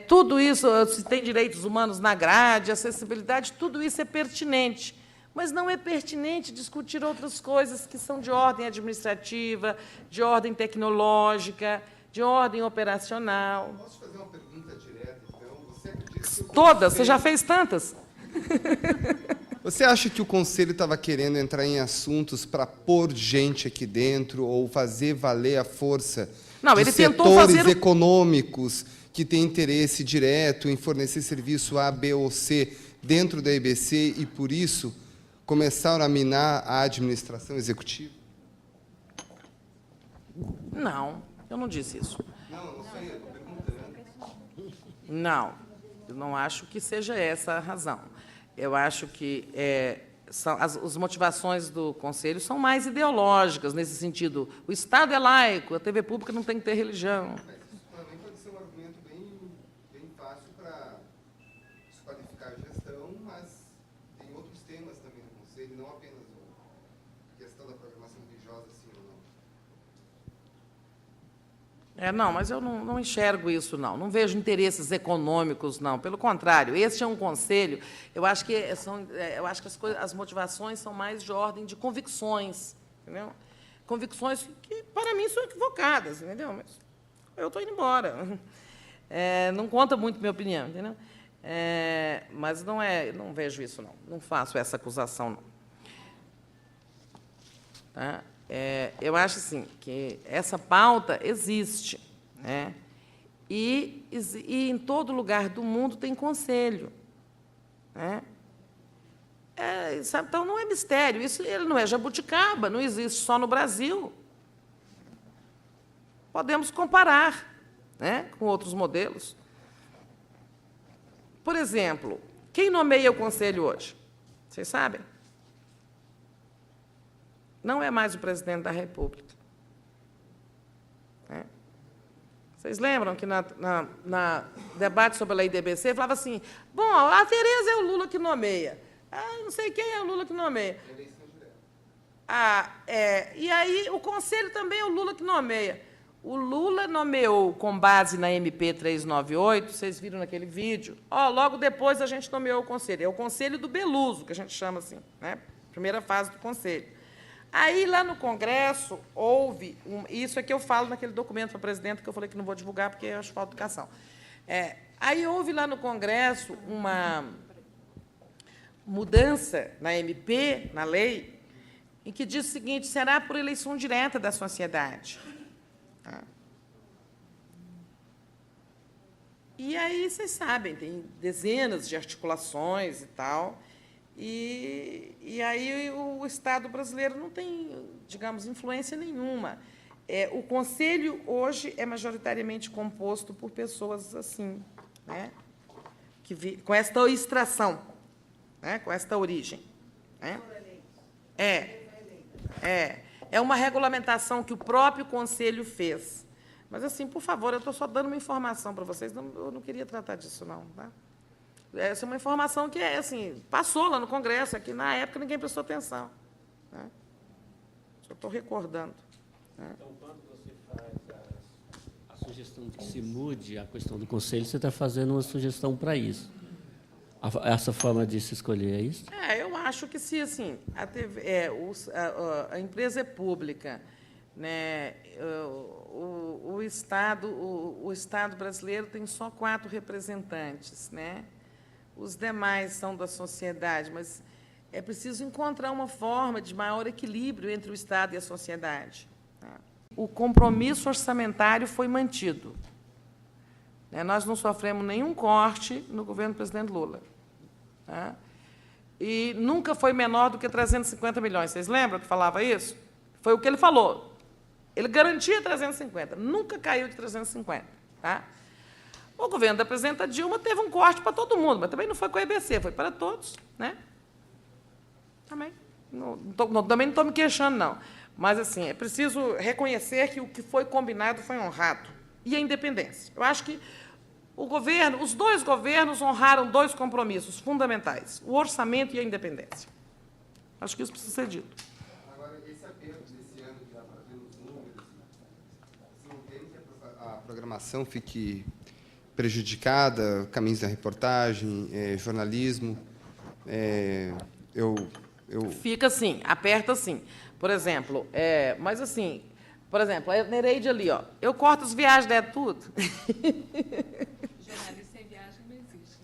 tudo isso, se tem direitos humanos na grade, acessibilidade, tudo isso é pertinente. Mas não é pertinente discutir outras coisas que são de ordem administrativa, de ordem tecnológica, de ordem operacional. Posso fazer uma pergunta direta, então? Você acredita que todas? Você já fez tantas? Você acha que o Conselho estava querendo entrar em assuntos para pôr gente aqui dentro ou fazer valer a força de setores econômicos que têm interesse direto em fornecer serviço A, B ou C dentro da EBC e, por isso, começaram a minar a administração executiva? Não, eu não disse isso. Não sei, eu estou perguntando. Não, eu não acho que seja essa a razão. Eu acho que as motivações do Conselho são mais ideológicas, nesse sentido. O Estado é laico, a TV pública não tem que ter religião. Mas isso também pode ser um argumento bem fácil para desqualificar a gestão, mas tem outros temas também no Conselho, não apenas a questão da programação religiosa, sim ou não. Não, mas eu não enxergo isso, não. Não vejo interesses econômicos, não. Pelo contrário, este é um conselho. Eu acho que as motivações são mais de ordem de convicções, entendeu? Convicções que, para mim, são equivocadas, entendeu? Mas eu estou indo embora. Não conta muito minha opinião, entendeu? Mas não vejo isso, não. Não faço essa acusação, não. Tá? Eu acho assim, que essa pauta existe, né? E em todo lugar do mundo tem conselho, né? Então, não é mistério. Isso ele não é jabuticaba, não existe só no Brasil. Podemos comparar, né, com outros modelos. Por exemplo, quem nomeia o conselho hoje? Vocês sabem? Não é mais o presidente da República. Né? Vocês lembram que na debate sobre a lei DBC, falava assim, bom, a Tereza é o Lula que nomeia. Não sei quem é o Lula que nomeia. E aí o conselho também é o Lula que nomeia. O Lula nomeou com base na MP 398, vocês viram naquele vídeo, logo depois a gente nomeou o conselho. É o conselho do Beluso, que a gente chama assim, né? Primeira fase do conselho. Aí, lá no Congresso, houve... isso é que eu falo naquele documento para a presidenta, que eu falei que não vou divulgar, porque eu acho falta de educação. Aí houve lá no Congresso uma mudança na MP, na lei, em que diz o seguinte, será por eleição direta da sociedade. E aí, vocês sabem, tem dezenas de articulações e tal, e aí o Estado brasileiro não tem, digamos, influência nenhuma. O Conselho, hoje, é majoritariamente composto por pessoas assim, né, com esta extração, né, com esta origem. Né? É uma regulamentação que o próprio Conselho fez. Mas, assim, por favor, eu estou só dando uma informação para vocês, eu não queria tratar disso, não. Tá? Essa é uma informação que, assim, passou lá no Congresso, aqui na época ninguém prestou atenção. Né? Só estou recordando. Né? Então, quando você faz a sugestão de que se mude a questão do Conselho, você está fazendo uma sugestão para isso. Essa forma de se escolher, é isso? Eu acho que se assim, a empresa é pública, né, o Estado brasileiro tem só 4 representantes, né? Os demais são da sociedade, mas é preciso encontrar uma forma de maior equilíbrio entre o Estado e a sociedade. Né? O compromisso orçamentário foi mantido. Nós não sofremos nenhum corte no governo do presidente Lula. Tá? E nunca foi menor do que 350 milhões. Vocês lembram que falava isso? Foi o que ele falou. Ele garantia 350, nunca caiu de 350. Tá? O governo da presidenta Dilma teve um corte para todo mundo, mas também não foi com a EBC, foi para todos. Né? Também não estou me queixando, não. Mas, assim, é preciso reconhecer que o que foi combinado foi honrado. E a independência. Eu acho que os 2 governos honraram 2 compromissos fundamentais, o orçamento e a independência. Acho que isso precisa ser dito. Agora, esse apelo desse ano, que dá para ver os números, você não tem que a programação fique prejudicada, caminhos da reportagem, jornalismo. Fica assim, aperta assim. Por exemplo, mas assim... Por exemplo, a Nereide ali, eu corto as viagens dela tudo. Jornalista sem viagem não existe.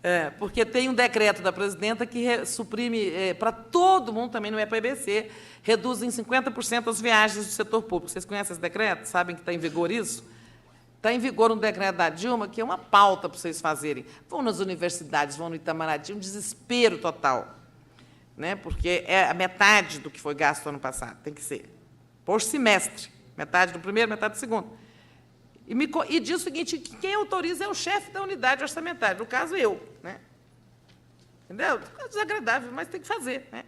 Né? Porque tem um decreto da presidenta que suprime, para todo mundo, também não é para a EBC, reduz em 50% as viagens do setor público. Vocês conhecem esse decreto? Sabem que está em vigor isso? Está em vigor um decreto da Dilma, que é uma pauta para vocês fazerem. Vão nas universidades, vão no Itamaraty, um desespero total. Né? Porque é a metade do que foi gasto ano passado, tem que ser. Por semestre, metade do primeiro, metade do segundo. E diz o seguinte, que quem autoriza é o chefe da unidade orçamentária, no caso, eu. Né? Entendeu? É desagradável, mas tem que fazer. Né?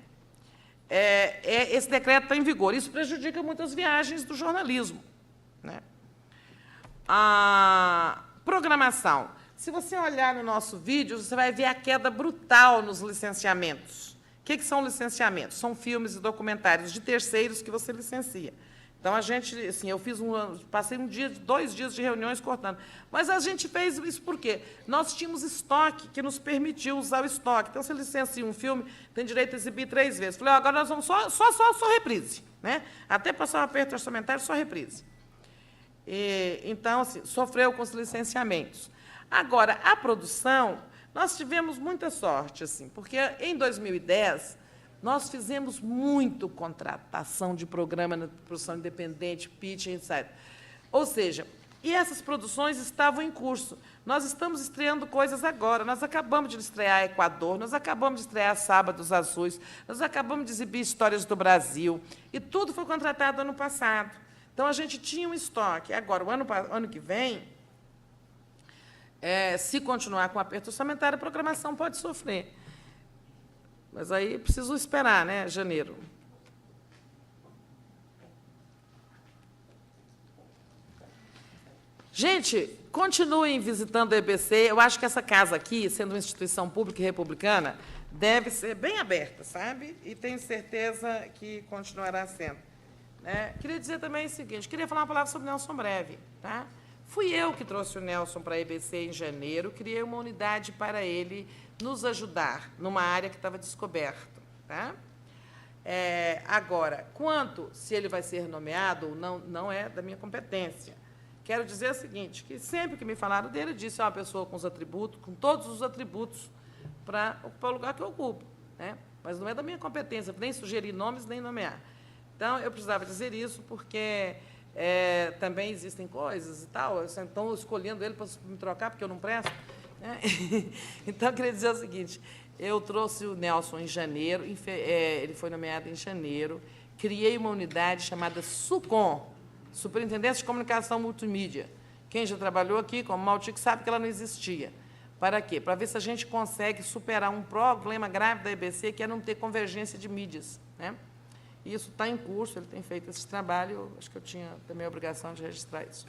Esse decreto está em vigor. Isso prejudica muitas viagens do jornalismo. Né? A programação. Se você olhar no nosso vídeo, você vai ver a queda brutal nos licenciamentos. O que são licenciamentos? São filmes e documentários de terceiros que você licencia. Então, a gente, assim, passei 2 dias de reuniões cortando. Mas a gente fez isso por quê? Nós tínhamos estoque que nos permitiu usar o estoque. Então, você licencia um filme, tem direito a exibir 3 vezes. Falei, agora nós vamos só reprise. Né? Até passar o aperto orçamentário, só reprise. Então, assim, sofreu com os licenciamentos. Agora, a produção... Nós tivemos muita sorte, assim, porque em 2010 nós fizemos muito contratação de programa na produção independente, pitching, etc. Ou seja, E essas produções estavam em curso. Nós estamos estreando coisas agora. Nós acabamos de estrear Equador, nós acabamos de estrear Sábados Azuis, nós acabamos de exibir Histórias do Brasil. E tudo foi contratado ano passado. Então, a gente tinha um estoque. Agora, o ano que vem, se continuar com o aperto orçamentário, a programação pode sofrer. Mas aí preciso esperar, né, janeiro. Gente, continuem visitando a EBC. Eu acho que essa casa aqui, sendo uma instituição pública e republicana, deve ser bem aberta, sabe? E tenho certeza que continuará sendo. Queria dizer também o seguinte, queria falar uma palavra sobre Nelson Breve. Tá? Fui eu que trouxe o Nelson para a EBC em janeiro, criei uma unidade para ele nos ajudar numa área que estava descoberta. Tá? Agora, quanto se ele vai ser nomeado ou não, não é da minha competência. Quero dizer o seguinte, que sempre que me falaram dele, eu disse, é uma pessoa com os atributos, com todos os atributos para ocupar o lugar que eu ocupo. Né? Mas não é da minha competência, nem sugerir nomes, nem nomear. Então, eu precisava dizer isso, porque também existem coisas e tal, estão escolhendo ele para me trocar, porque eu não presto. Né? Então, eu queria dizer o seguinte, eu trouxe o Nelson em janeiro, ele foi nomeado em janeiro, criei uma unidade chamada SUCOM, Superintendência de Comunicação Multimídia. Quem já trabalhou aqui, como Maltic, sabe que ela não existia. Para quê? Para ver se a gente consegue superar um problema grave da EBC, que é não ter convergência de mídias. Né? E isso está em curso, ele tem feito esse trabalho, acho que eu tinha também a obrigação de registrar isso.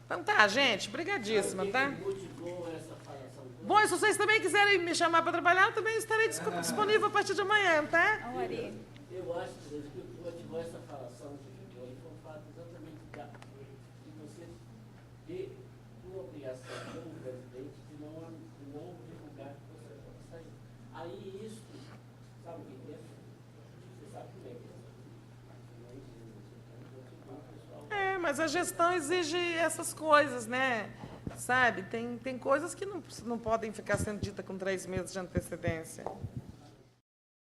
Então tá, gente, brigadíssima, tá? Bom, e se vocês também quiserem me chamar para trabalhar, eu também estarei disponível a partir de amanhã, tá? Eu acho que o que motivou essa falação que ficou aí foi o fato exatamente de você ter uma obrigação como presidente de não divulgar que você vai sair. Aí isso, sabe o que é? Você sabe como é que é. Mas a gestão exige essas coisas, né? Sabe? Tem coisas que não podem ficar sendo ditas com 3 meses de antecedência.